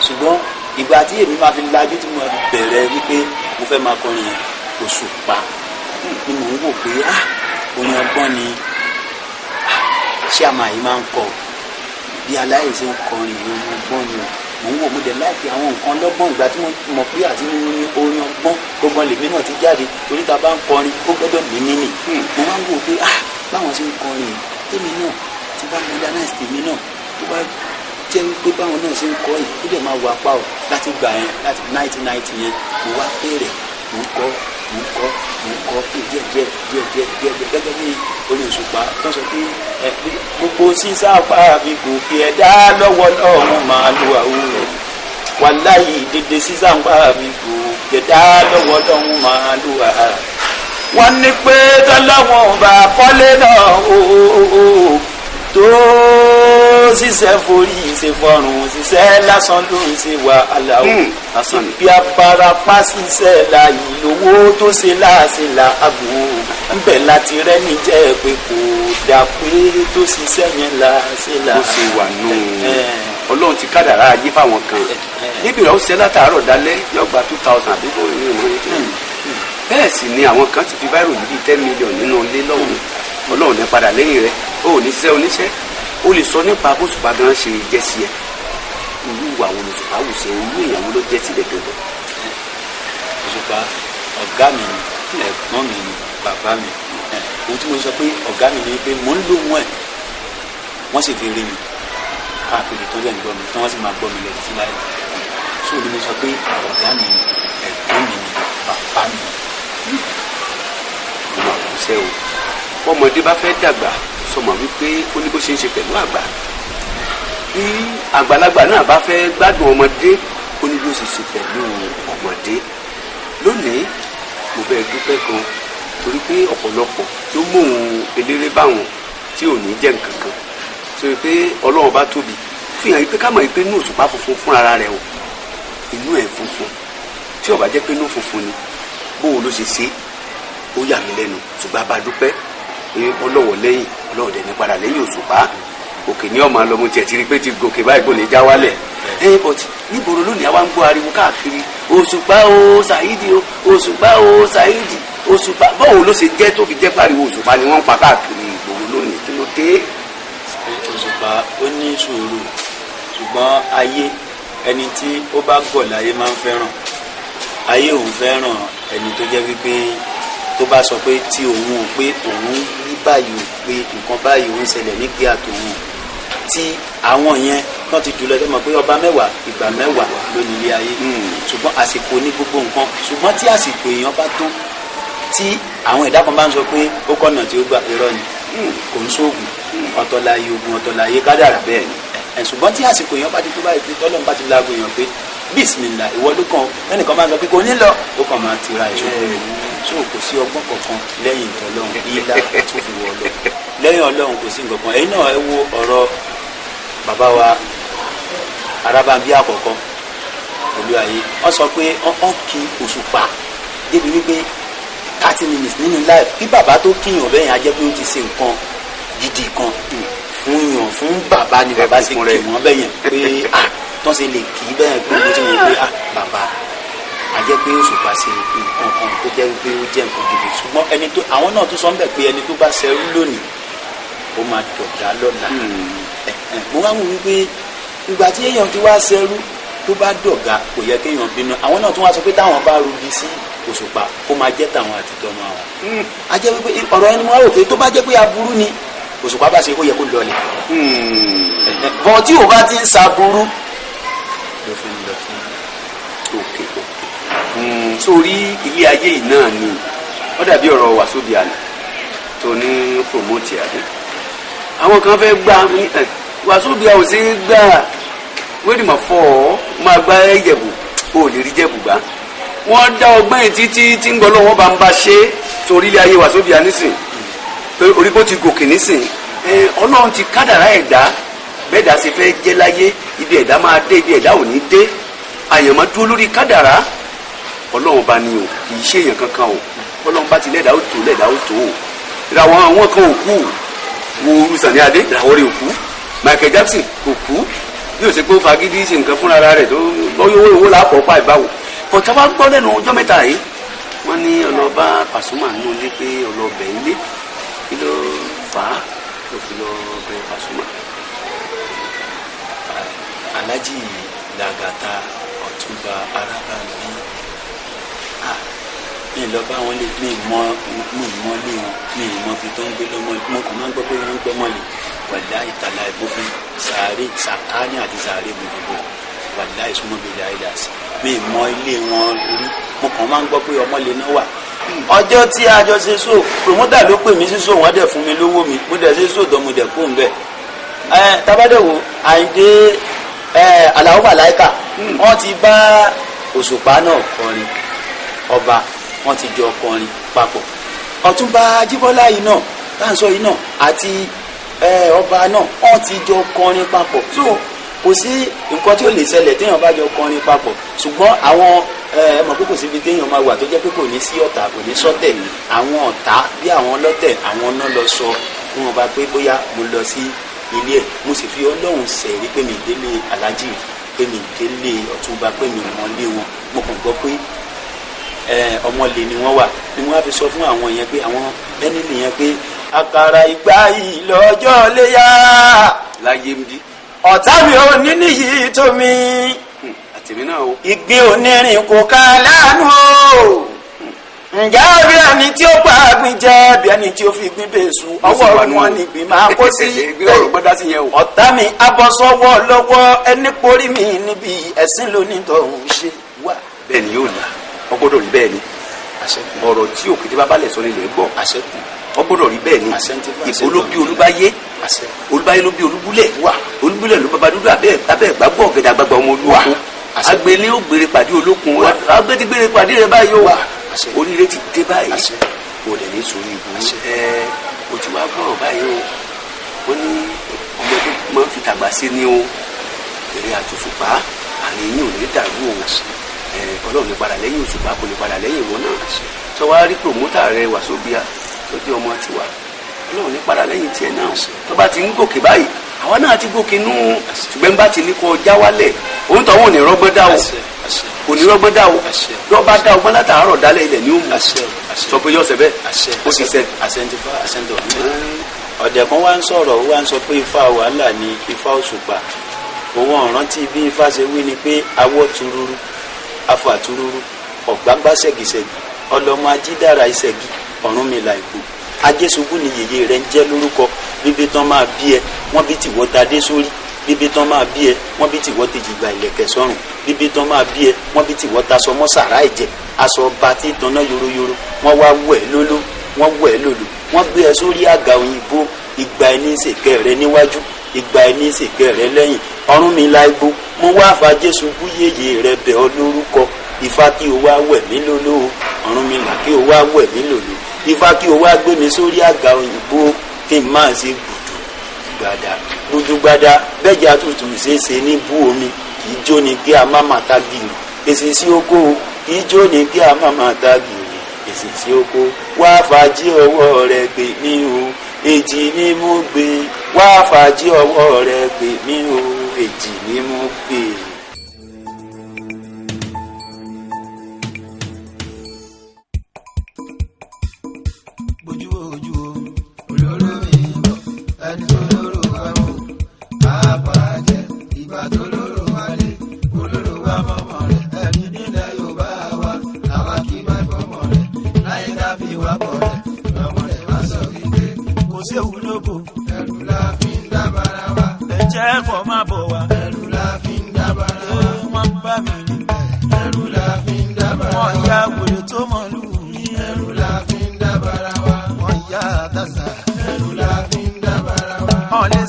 ṣùgbọ́n ìgbà tí èmi máa fi lajú tí mo bẹ̀rẹ̀ wípé mo fẹ́ máa kọrin yẹn Òṣùpá ni mò ń wò pé orin ọgbọ́n ni ṣé àmà yìí máa ń kọ bí aláìsí ń kọrin orin ọgbọ́n ni mò ń wò mo dẹ̀ láìpẹ́ àwọn nǹkan lọ́gbọ́n ìgbà tí mo mọ̀ pé àti orin ọgbọ́n gbogbo lèmi náà ti jáde torí ta bá ń kọrin ó gbọ́dọ̀ ní mí nì mo máa ń wò pé báwọn ṣe ń kọrin tèmi náà ti bá modernize tèmi náà tó bá jẹ́ wípé báwọn náà ṣe ń kọ́ yìí ó dẹ̀ máa wà pa ọ́ láti gbà yẹn láti 1990 yẹn mo wá bẹ̀rẹ̀ mo ń kọ́ díẹ̀ gẹ́gẹ́ bí orin Òṣùpá tó sọ pé gbogbo sísáàpá mi kò fi ẹ̀dá lọ́wọ́ lọ́rùn máa lo àwòrán wàláyé dédé sísáàpá mi kò fi ẹ̀dá lọ́wọ́ lọ́rùn máa lo àwòrán. wọ́n ní pé tọ́lọ́wọ́n bá kọ́lé náà tó ṣiṣẹ́ forí ṣe fọrùn ṣiṣẹ́ lásán ló ń ṣe wàhálà o bí abarapá ṣiṣẹ́ la ìlówó tó ṣe láàṣẹ la àgbò ńbẹ̀ láti rẹ́ni jẹ́ pé kò dà pé tó ṣiṣẹ́ yẹn la ṣe la. ó ṣe wà nù ọlọ́run ti kádàrá ayé fáwọn kan níbi ìrọ̀ ó ṣe látàárọ̀ dalẹ́ yọgbà 2000 àbí kò rí ìmọ̀ yẹn bẹ́ẹ̀ sì ni àwọn kan ti fi báírò yìí 10 million nínú ilé lọ́wọ́ ọlọ́run ní padà lẹ́yìn rẹ̀ ó ní ṣiṣẹ́ oníṣẹ́ ó lè sọ nípa bóṣùpá gan ṣe jẹ́ sí ẹ irú ìwà wo lòṣùpá wù ṣe irú ìyàwó ló jẹ́ sílẹ̀ dandan. Òṣùpá ọ̀gá mi ni ẹ̀gbọ́n mi ni bàbá mi ohun tí mo sọ pé ọ̀gá mi ni pé mò ń lò wọ́n ẹ̀ wọ́n sì fi rí mi káàkiri tó lẹ́ ń gbọ́ mi tí wọ́n sì máa gbọ́ mi lẹ́yìn sí láì sóò ni mo sọ pé ọ̀gá mi ni ẹ̀gbọ́n mi ni bàbá mi. mo máa kú sẹ́ o ọmọdé bá fẹ́ dàgbà sọmọ wípé ó ní bó ṣe ń ṣe pẹ̀lú àgbà bí àgbàlagbà náà bá fẹ́ gbádùn ọmọdé ó ní bó ṣe ṣe pẹ̀lú ọmọdé lónìí mo bẹ́ẹ̀ dúpẹ́ gan torí pé ọ̀pọ̀lọpọ̀ ló mú òun eléré báwọn tí ò ní jẹ́ nǹkan kan sọ pé ọlọ́run bá tóbi fi hàn pé ká mọ̀ pé inú Òṣùpá funfun fún ara rẹ̀ o inú ẹ̀ funfun tí ó bá jẹ́ pé inú funfun ni bóun ló ṣe ṣe ó yà mí lẹ́nu ṣùgbọ́n a bá dúpẹ́ pé ọlọ́wọ̀ lẹ́yìn ọlọ́wọ̀ dẹ̀ ní padà lẹ́yìn Òṣùpá òkè ní ọmọ ọlọmọ tiẹ̀ ti rí pé ti gòkè báyìí kò ní já wálẹ̀ but nígboro lónìí àwa ń gbọ́ ariwo káàkiri Òṣùpá o Saheed o Òṣùpá o Saheed Òṣùpá báwo ló ṣe jẹ́ tó fi jẹ́ pariwo Òṣùpá ni wọ́n ń pa káàkiri ìgboro lónìí kí ló dé. Òṣùpá ó ní sùúrù ṣùgbọ́n ayé ẹni tí ó bá gọ̀ láyé máa ń fẹ́ràn ayé òun fẹ́ràn ẹni tó jẹ́ wípé tó bá sọ pé tí òun ò pé òun rí báyìí ò pé nǹkan báyìí òun ṣẹlẹ̀ nígbé àtòun tí àwọn yẹn wọ́n ti dùlọ sẹ́mọ̀ pé ọba mẹ́wàá ìgbà mẹ́wàá ló ní ilé ayé ṣùgbọ́n àsìkò ní gbogbo nǹkan ṣùgbọ́n tí àsìkò èèyàn bá tó tí àwọn ẹ̀dá kan bá ń sọ pé ó kọ̀nà tí ó gbà irọ́ ni kò ń sóògùn ọ̀tọ̀láyé ogun ọ̀tọ̀láyé kádàrà bẹ́ẹ̀ ni ṣùgbọ́n tí àsìkò èèyàn bá ti tó báyìí pé tọ́lọ́run bá ti láago èèyàn pé bísímìlà ìwọ ló kàn ẹnìkan máa ń sọ pé kò ní lọ ó kàn máa tira ìṣòro rẹ̀ so kò sí ọgbọ́n kankan lẹ́yìn ìtọ́lọ́run ilá tó fi wọ lọ lẹ́yìn ọlọ́run kò sí nǹkan kan ẹ̀yin náà ẹ wo ọ̀rọ̀ bàbá wa Arábàmbí àkọ́kọ́ Olúayé wọ́n sọ pé wọ́n kí Òṣùpá débi wípé 30 minutes nínú life bí bàbá tó kíyàn bẹ́yìn ajẹ́ pé ó ti ṣe nǹkan gidi kan fún yàn fún bàbá ni bàbá ṣe kí wọ́n bẹ́yìn pé tán ṣe lè kí bẹ́yìn pé mo ti wọ́n pé bàbá ajẹ́ pé Òṣùpá ṣe nǹkan kan tó jẹ́ pé ó jẹ́ nǹkan gidi ṣùgbọ́n ẹni tó àwọn náà tún sọ ń bẹ̀ pé ẹni tó bá ṣẹrú lónìí ó máa dọ̀gá lọ́la mo wá wò wípé ìgbà tí èèyàn ti wá ṣẹrú tó bá dọ̀gá kò yẹ kéèyàn bínú àwọn náà tún wá sọ pé táwọn bá rugi sí Òṣùpá ó máa jẹ́ tàwọn àti tọmọ àwọn a jẹ́ wípé ọ̀rọ̀ ẹni mo wá wò pé tó bá jẹ́ pé aburú ni Òṣùpá bá ṣe kó yẹ kó lọlẹ̀ bọ̀ tí ò bá ti ń ṣaburú ló fi ń lọ sí òkè sórí ilé ayé yìí náà ni ó dàbí ọ̀rọ̀ Wàsóbìà tó ní promote àdé àwọn kan fẹ́ gbá Wàsóbìà ò sí gbà wẹ́rì mọ̀ fọ́ ọ máa gbá Ìjẹ̀bú ó lè rí Ìjẹ̀bú gbá wọ́n dá ọgbọ́n yìí títí tí ń gbọ́ lọ́wọ́ bá ń bá ṣe torí ilé ayé Wàsóbìà nísìn pé orí kó ti gòkè nísìn Ọlọ́run ti kádàrá ẹ̀dá bẹ́ẹ̀ dá sí fẹ́ jẹ́ láyé ibi ẹ̀dá máa dé ibi ẹ̀dá ò ní dé àyànmọ́ dúró lórí kádàrá Ọlọ́run bá ní o kì í ṣe èèyàn kankan o Ọlọ́run bá ti lẹ́dàá ó tó lẹ́dàá ó tó o ìràwọ̀ àwọn kan ò kú wo Sàní Adé ìràwọ̀ rẹ̀ ò kú Michael Jackson kò kú bí o ṣe pé ó fagídí ṣe nǹkan fúnra rẹ̀ tó lọ́yọ́ owó làápọ̀ pa ìbáwò kọ̀tà bá gbọ́ lẹ́nu ọjọ́ mẹ́ta yìí wọ́n ní ọlọ́ba Pasuma nínú ilé pé ọlọ́bẹ̀ ilé kí ló fà á ló fi lọ bẹ Pasuma. Alhaji Lagata Ọ̀túnba Arábàmbí mi lọ bá wọn lé mi mọ lé wọn mi mọ fi tó ń gbé lọmọ mo kàn máa ń gbọ́ pé wọ́n ń gbọ́ mọ́lẹ̀ wàlá ìtàlá ìgbófin sàárè sàkáání àti sàárè gbogbo wàlá ìsúnmọ́bìlì àìdásí mi mọ ilé wọn rí mo kàn máa ń gbọ́ pé ọmọlé náà wà. ọjọ́ tí a jọ ṣe so promoter ló pè mí sí so wọ́n dẹ̀ fún mi lówó mi mo dẹ̀ ṣe so tó mo dẹ̀ kó ń bẹ̀. tabadẹ́wò Àyìndé Àlàó Màláíkà wọ́n ti bá Òṣùpá náà kọrin ọba wọ́n ti jọ kọrin papọ̀ Ọ̀túnba Ajíbọ́lá yìí náà táǹsọ yìí náà àti ọba náà wọ́n ti jọ kọrin papọ̀ so kò sí nǹkan tí ó lè ṣẹlẹ̀ téèyàn bá jọ kọrin papọ̀ ṣùgbọ́n àwọn ẹmọ pé kò síbi téèyàn máa wà tó jẹ́ pé kò ní sí ọ̀tá kò ní sọ́tẹ̀ àwọn ọ̀tá bí àwọn ọlọ́tẹ̀ àwọn náà lọ sọ fún wọn bá pé bóyá mo lọ sí ilé ẹ̀ mo sì fi Ọlọ́run sẹ̀rí pé mi délé Aláàjì pé mi délé Ọ̀túnba pé mi mọ́lé wọn mo kàn gbọ́ pé ọmọlé ni wọ́n wà ni wọ́n á fi sọ fún àwọn yẹn pé àwọn ẹni nìyẹn pé àkàrà ìgbà yìí lọ́jọ́ léyà láyé ń bí ọ̀tá mi ò ní níyì tó mi àtẹ̀mí náà o ìgbín onírin kò ká lánú o ǹjẹ́ bí ẹni tí ó pa àgbín jẹ́ bí ẹni tí ó fi gbín bèṣù ọwọ́ wọn ni ìgbín máa kó sí ọ̀tá mi abọ́sọ́wọ́ lọ́wọ́ ẹni porí mi níbi ẹ̀sìn lónìí tó ń ṣe wà. bẹ́ẹ̀ ni yóò ní ọgbọ́dọ̀ rí bẹ́ẹ̀ ni ọ̀rọ̀ tí òkété bá balẹ̀ sọ nílẹ̀ gbọ́ ọgbọ́dọ̀ rí bẹ́ẹ̀ ni ìbò ló bí olúbáyé olúbáyé ló bí olúbúlẹ̀ olúbúlẹ̀ ló bàbá dúdú abẹ́ ìgbàgbọ́ ọ̀gẹ̀dẹ̀ àgbàgbà ọmọ olúwa agbélé ó gbére pàdé olókun agbé ti gbére pàdé rẹ báyìí o oríire ti dé báyìí o lè ní sórí ìbò o ti wá gbọ́rọ̀ báyìí o wọ́n ní ọmọdé máa ń fi tàgbà sí ni o èrè àtòṣùpá àrùn yìí ò ní dàrú o Ọlọ́run ní padà lẹ́yìn Òṣùpá kò ní padà lẹ́yìn ìwọ náà tó wá rí promoter rẹ Wàsóbìà tó jẹ́ ọmọ tiwa Ọlọ́run ní padà lẹ́yìn tiẹ̀ náà tó bá ti ń gòkè báyìí àwa náà ti gòkè nú ṣùgbọ́n bá ti ní kó já wálẹ̀ òun tó wọn ò ní rọ́gbọ́n dá o kò ní rọ́gbọ́n dá o lọ́ba dá ọgbọ́n látàárọ̀ dálẹ̀ ilẹ̀ ní òmù sọ pé yọ̀ọ̀sẹ̀ bẹ́ẹ̀ ó ti sẹ́ ọ̀dẹ̀ kan wá ń sọ̀rọ̀ ó wá ń sọ pé ifá wàhálà ni ifá Òṣùpá òun ọ̀rántí bí ifá ṣe wí ni pé awọ́ tururu afọ àtúrúrú ọ̀gbágbá ṣẹ̀gìṣẹ̀gì ọlọ́mọ ajídára ìṣẹ̀gì Ọ̀rúnmìlà ìgbò ajésùbù ni yèyé rẹ̀ ń jẹ́ lórúkọ bíbí tán máa bí ẹ wọ́n bí tìwọ́ tadé sórí bíbí tán máa bí ẹ wọ́n bí tìwọ́ tejìgbà ìlẹ̀kẹ̀ sọ́rùn bíbí tán máa bí ẹ wọ́n bí tìwọ́ taṣọ mọ́ sàrá ẹ̀jẹ̀ aṣọ ọba tí tanná yoroyoro wọ́n wá wẹ̀ lóló wọ́n wẹ̀ lòlò wọ́n gbé ẹ sórí àga òyìnbó ìgbà ẹni ṣèkẹ́ rẹ níwájú ìgbà ẹni ṣèkẹ́ rẹ lẹ́yìn Ọ̀rúnmìlà ìgbò mo wá fàjẹsùbù yèyé rẹ bẹ̀ ọ́ lórúkọ Ifá kí o wá wẹ̀ mí lóló Ọ̀rúnmìlà kí o wá wẹ̀ mí lòlò Ifá kí o wá gbé mi sórí àga òyìnbó kí n máa ṣe gbùdùgbàdà bẹ́jà tútù ṣeéṣe ní bú omi kì í jó ni kí a má má ta gìrì èsì sí oko kì í jó ni kí a má má ta gìrì èsì sí oko wá fàájì ọwọ́ rẹ̀ gbé mi o èjì ni mo gbé wá fàájì ọwọ́ rẹ̀ gbé mi o èjì ni mo gbé.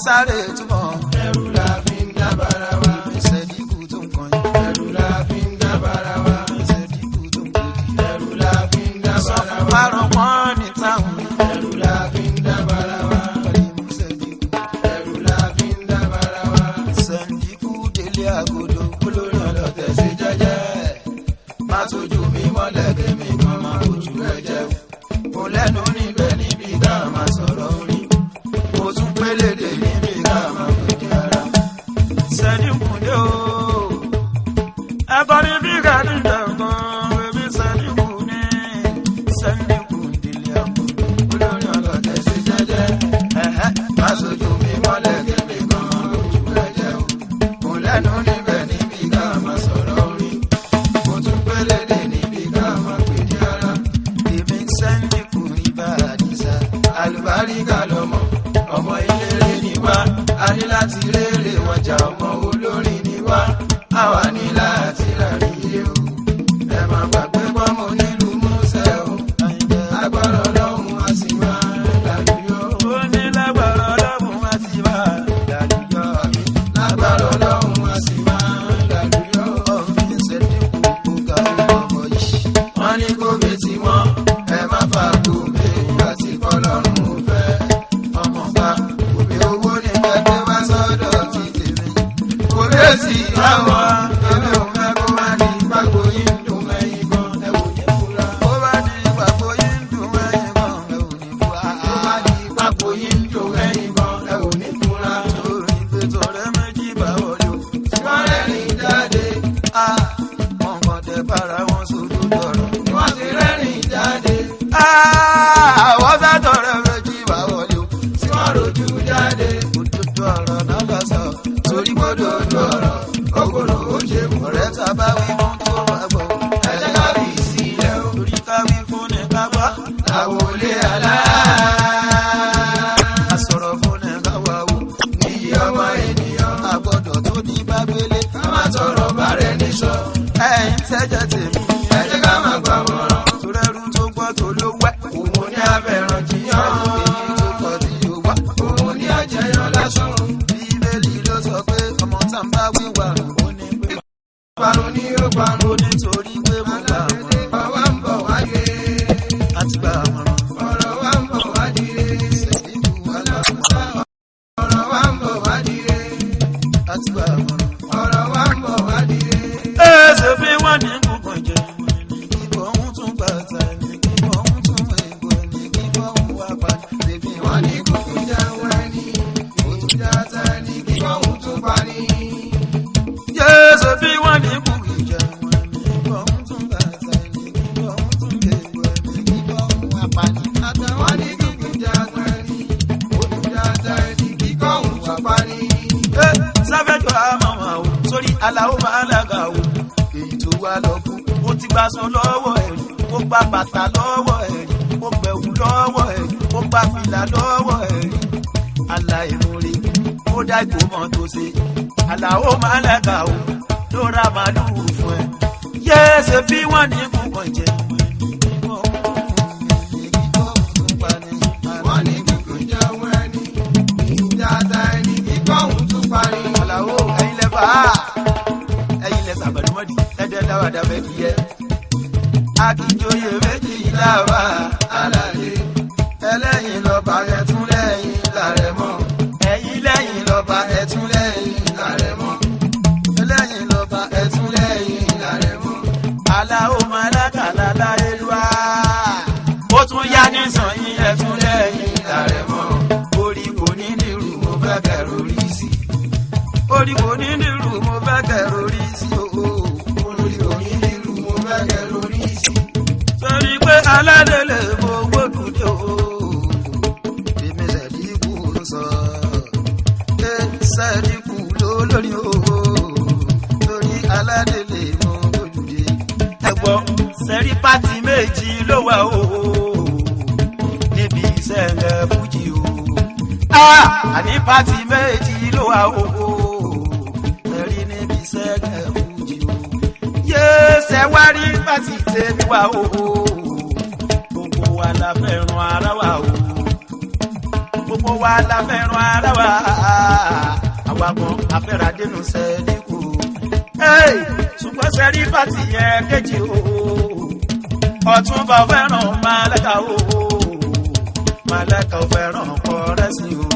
Sáré túmọ̀ ẹrù la fi ń dábàrà wa. Ìṣẹ́díkù tó ń kàn yín ẹrù la fi ń dábàrà wa. Ìṣẹ́díkù tó ń kejì ẹrù la fi ń dábàrà wa. Sọ̀rọ̀ wọn ní táwọn ẹrù la fi ń dábàrà wa. Ìṣẹ́díkù ẹrù la fi ń dábàrà wa. Ìṣẹ́díkù délé àgọ́dọ̀ olórí ọlọ́tẹ̀ sí jẹ́jẹ́. Má tójú mi mọ́lẹ̀ kémi kan máa ojú ẹ jẹ́. Mo lẹ́nu níbẹ̀ níbi tá a máa sọ̀rọ̀ orí. Mo tún pélédè níbi ká máa pèdè ara. Ṣẹ́díkù dé o. Ẹ̀kọ́ ní bí kàdí dẹ̀kọ́, bébí ṣẹ́díkù ní. Ṣẹ́díkù délé àgọ́dọ̀ olórí ọlọ́tẹ̀ sí jẹ́jẹ́. Má sojú mi mọ́lẹ̀ kémi kan máa ojú ẹ jẹ́ o. Mo lẹ́nu níbẹ̀ níbi ká máa sọ̀rọ̀ orí. Mo tún pélédè níbi ká máa pèdè ara. Èmi Ṣẹ́díkù ní bá àdìsá. Àlùbáríkà lọ́mọ. Ọmọ eléré ni wá, a ní láti rérè wọjà. Ọmọ olórin ni wá, àwa ní láti ráríyé o. Ẹ má gbàgbé pọ́nmọ́ nílùú Músẹ́ o. Lágbára Ọlọ́run á sì máa dàlúyọ. Ó ní lágbára Ọlọ́run á sì máa dàlúyọ. Lágbára Ọlọ́run á sì máa dàlúyọ. Ọ̀fìn Ṣẹ́díkù kó ga ọmọ yìí. Wọ́n ní kó betí wọn, ẹ má fà kó bẹ́ẹ̀ àti kọ́lọ́run ò fẹ́. Òbí owó ní kẹ́kẹ́ wá sọ́dọ̀ ti tèmi. Kò lè sí àwọn èmi ò fẹ́ kó má ní pàgbó yìí ń dùn mẹ́yìn gan ẹ̀wò ní fúra. Ó bá ní pàgbó yìí ń dùn mẹ́yìn gan ẹ̀wò ní fúra. Ó bá ní pàgbó yìí ń dùn mẹ́yìn gan ẹ̀wò ní fúra. Torí pé tọrẹ méjì bá wọlé o. Wọ́n rẹ́rìn jáde. Wọ́n kàn tẹ bára wọn sódò dọ̀rọ̀. Wọ́n ti rẹ́rìn jáde. Wọ́n sá tọrẹ méjì bá wọlé o. Rojú jáde, òdodo ọ̀rọ̀ náà bá sọ, torí gbódòdó ọ̀rọ̀, ògbòrò oúnjẹ ọ̀rẹ́ tá a bá wí fún tó máa gbọ́. Ẹ jẹ́ ká fi sílẹ̀ o, torí ká wí fún ní ká gbọ́. Àwòlé àlá. Àsọ̀rọ̀ fún ní ká wá wò. Níyì ọmọ ènìyàn, àgbọ̀dọ̀ tó ní bá gbélé. Ká má tọrọ bá rẹ̀ níṣọ. Ẹ̀yin tẹ́jẹ̀ tèmi, ẹ jẹ́ ká má gbà mọ́ràn. Torẹ́rú tó gbọ́ tó ló wẹ́. Òun ní abẹ́ràn jiyàn. Bíbélì ló sọ pé ọmọ tá ń bá wíwà ó ní pé parun ní ó parun nítorí pé mo gbà ọ̀rọ̀ wa ń bọ̀ wáyé àti gbà àmọ̀ràn ọ̀rọ̀ wa ń bọ̀ wáyé Ṣẹ́díkù aláwọ̀ ọ̀rọ̀ wa ń bọ̀ wáyé àti gbà àmọ̀ràn ọ̀rọ̀ wa ń bọ̀ wáyé. Ẹsẹ̀ bí wọ́n ní gbogbo jẹ́ ìbọn ń tún bàtà ní ìbọn ń tún ègbò ní ìbọn ń wá padà bèbí wọ́n ní gbogbo jẹ́ wọ́n ní. Yéésù bí wọ́n ní kú ìjà wọn ní ìbọn tún bàtà ní ìbọn tún kéwọ́ ní ìbọn apani. Àtàwọn ní kíkú jà wọn ní olùdájà ní kíkọ́ òun apani. Sáfẹ́jọ́ àmọ́ wọn o sórí aláwọ̀ máa lága o. Èyí tó wá lọ kú, ó ti gbà sọ lọ́wọ́ ẹ̀rí, ó gba bàtà lọ́wọ́ ẹ̀rí, ó gbẹ̀wù lọ́wọ́ ẹ̀rí, ó gba fìlà lọ́wọ́ ẹ̀rí. Aláìmoore ó dá ìgbòmọ̀ tó ṣe Àlàó máa lẹ́ka o ló ra màlúù fún ẹ. Yéésù bí wọ́n ní kúkan jẹ wọ́n ní kúkan jẹ wọ́n ní ìdáta ẹni kíkọ́ òun tún parí. Àlàó ẹ̀yin lẹ fà á ẹ̀yin lẹ sàbẹ̀lúmọ́dì ẹ̀dẹ̀ dáwàdà bẹ́ẹ̀ di yẹ. Akíjòyè méjì láwà alálẹ̀ ẹlẹ́yin lọ́ba ẹ̀tún lẹ́yìn làrẹ̀ mọ́. Ẹ̀yin lẹ́yìn lọ́ba ẹ̀tún lẹ́yìn làrẹ̀ mọ́. Ẹlẹ́yin lọ́ba ẹ̀tún lẹ́yìn làrẹ̀ mọ́. Àlàó máa lákàlà láyé lúwa. sẹ́ńgẹ̀ fújì o. Àní pátì méjì ló wà o. Ẹ̀rí níbi sẹ́ńgẹ̀ fújì o. Yé sẹ́wárí pátì tèmi wà o. Gbogbo wa la fẹ́ràn ara wa o. Gbogbo wa la fẹ́ràn ara wa. Àwa gan afẹ́radénú sẹ́ẹ̀dínkù. Ṣùgbọ́n sẹ́rí pátì yẹn kejì o. Ọ̀túnba fẹ́ràn Màlẹ́kà o. Màlẹ́kà ò fẹ́ràn Kọ́rẹ́sì o.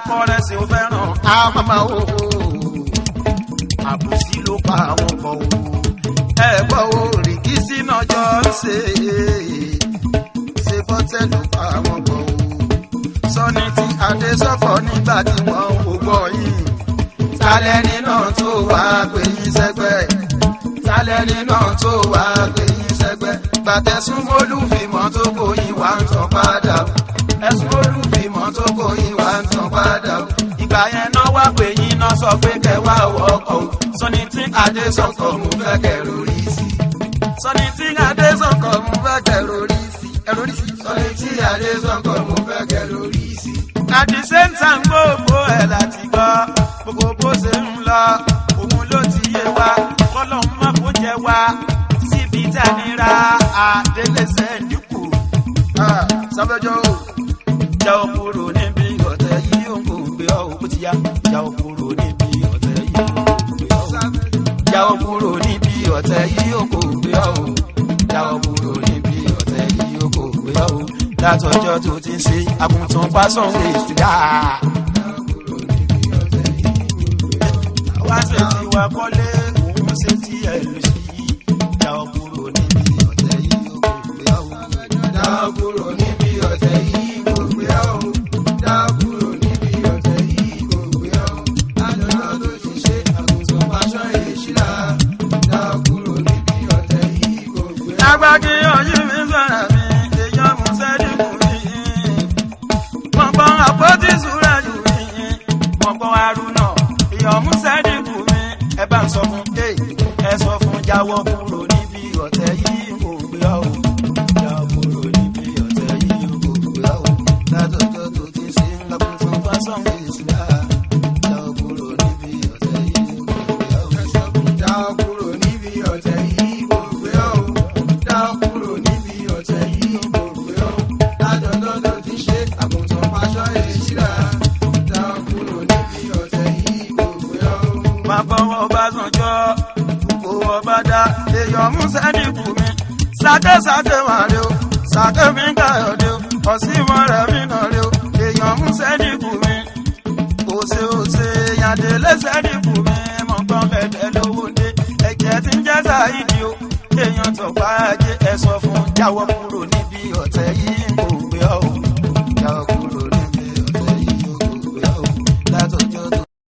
Kọ́rẹ́sì ò fẹ́ràn Àmàmà o. Àbòsí ló pa àwọn pọ̀ o. Ẹ̀gbọ́n o rìkísí náà jọ ń ṣe bọ́tẹ́ ló pa àwọn pọ̀ o. Sọ́ni tí Adésọ́kọ̀ nígbà tí wọ́n ò gbọ́ yìí. Tálẹ́ni náà tó wá pè yín sẹ́gbẹ́. Tálẹ́ni náà tó wá pè yín sẹ́gbẹ́. Gbàtẹ̀sùn olúfìmọ̀ tó kóyin wá ń tàn padà. Ẹ̀sùn olúfìmọ̀ tó kóyin wá ń tàn padà. Ìgbà yẹn náà wá pè yín náà sọ pé kẹwàá ọkọ̀ o. Sọ́ni tí Adésọ́kọ̀ mú fẹ́ kẹrù rí sí. Sọ́ni tí Adésọ́kọ̀ mú fẹ́ kẹrù rí sí. Sọ́ni tí Adésọ́kọ̀ mú fẹ́ kẹrù rí sí. At the same time gbogbo ẹ̀ láti gbọ́. Gbogbo bó ṣe ń lọ, òun ló ti yé wa. Kọ́lọ́hún má kó jẹ wá. Síbi tá a nira àdélé sẹ́ńdíkù. Sábẹ́jọ́ já o kúrò níbi ọ̀tẹ̀ yìí ó ń kò gbé ọ́ ó ti yá. Já o kúrò níbi ọ̀tẹ̀ yìí ó ń kò gbé ọ́. Já o kúrò níbi ọ̀tẹ̀ yìí ó ń kò gbé ọ́. Já o kúrò níbi ọ̀tẹ̀ yìí ó ń kò gbé ọ́. Látọjọ́ tó ti ń ṣe àgùntàn pásán lè ṣùgbà. Wá ṣe ti wá kọ́lé, òun ṣe ti ẹ̀ lù sí. Já o kúrò níbi ọ̀tẹ̀ yìí ó kò gbé ọ́. Já o kúrò níbi ọ̀tẹ̀ yìí kò gbé ọ́. Já o kúrò níbi ọ̀tẹ̀ yìí kò gbé ọ́. Àjọyọ̀ tó ti ṣe àgùntàn pàṣọ èṣìlá. Já o kúrò níbi ọ̀tẹ̀ yìí kò gbé ọ́. Lágbàgì ọyún mi sọ̀rọ̀ mi, èèyàn mú sẹ́dínkù mi. Mọ̀gbọ́n àpótí ìṣúra jù mí. Mọ̀gbọ́n Haruna, èèyàn mú sẹ́dínkù mi. Ẹ bá ń sọ fún ẹ sọ fún jáwọ́ kúrò níbi ọ̀tẹ̀ yìí kò gbé ọ́. Jáwọ́ kúrò níbi ọ̀tẹ̀ yìí kò gbé ọ́. Látọjọ́ tó ti ṣe ń lọ́kùn fún fásán ìṣúra. Jáwọ́ kúrò níbi ọ̀tẹ̀ yìí kò gbé ọ́. Já o kúrò níbi ọ̀tẹ̀ yìí kò gbé ọ́. Já o kúrò níbi ọ̀tẹ̀ yìí kò gbé ọ́. Àjọyọ̀ tó ti ṣe àgùntàn pàṣọ èṣìlá. Já o kúrò níbi ọ̀tẹ̀ yìí kò gbé ọ́. Máa bọ́wọ́ bá sànjọ́, gbogbo ọba dá, èèyàn mú sẹ́dínkù mi. Sáké wà rí o, sáké mi ń káyọ̀dé o, ọ̀sìnmọ̀ rẹ̀ mi nà rí o, èèyàn mú sẹ́dínkù mi. Òṣè yàndélé sẹ́dínkù mi, mọ̀gbọ́n bẹ̀dẹ̀ lówó dé. Ẹ̀jẹ̀ tí ń jẹ́ Sáídì o, èèyàn tó pa ajé ẹ sọ fún jáwọ́ kúrò níbi ọ̀tẹ̀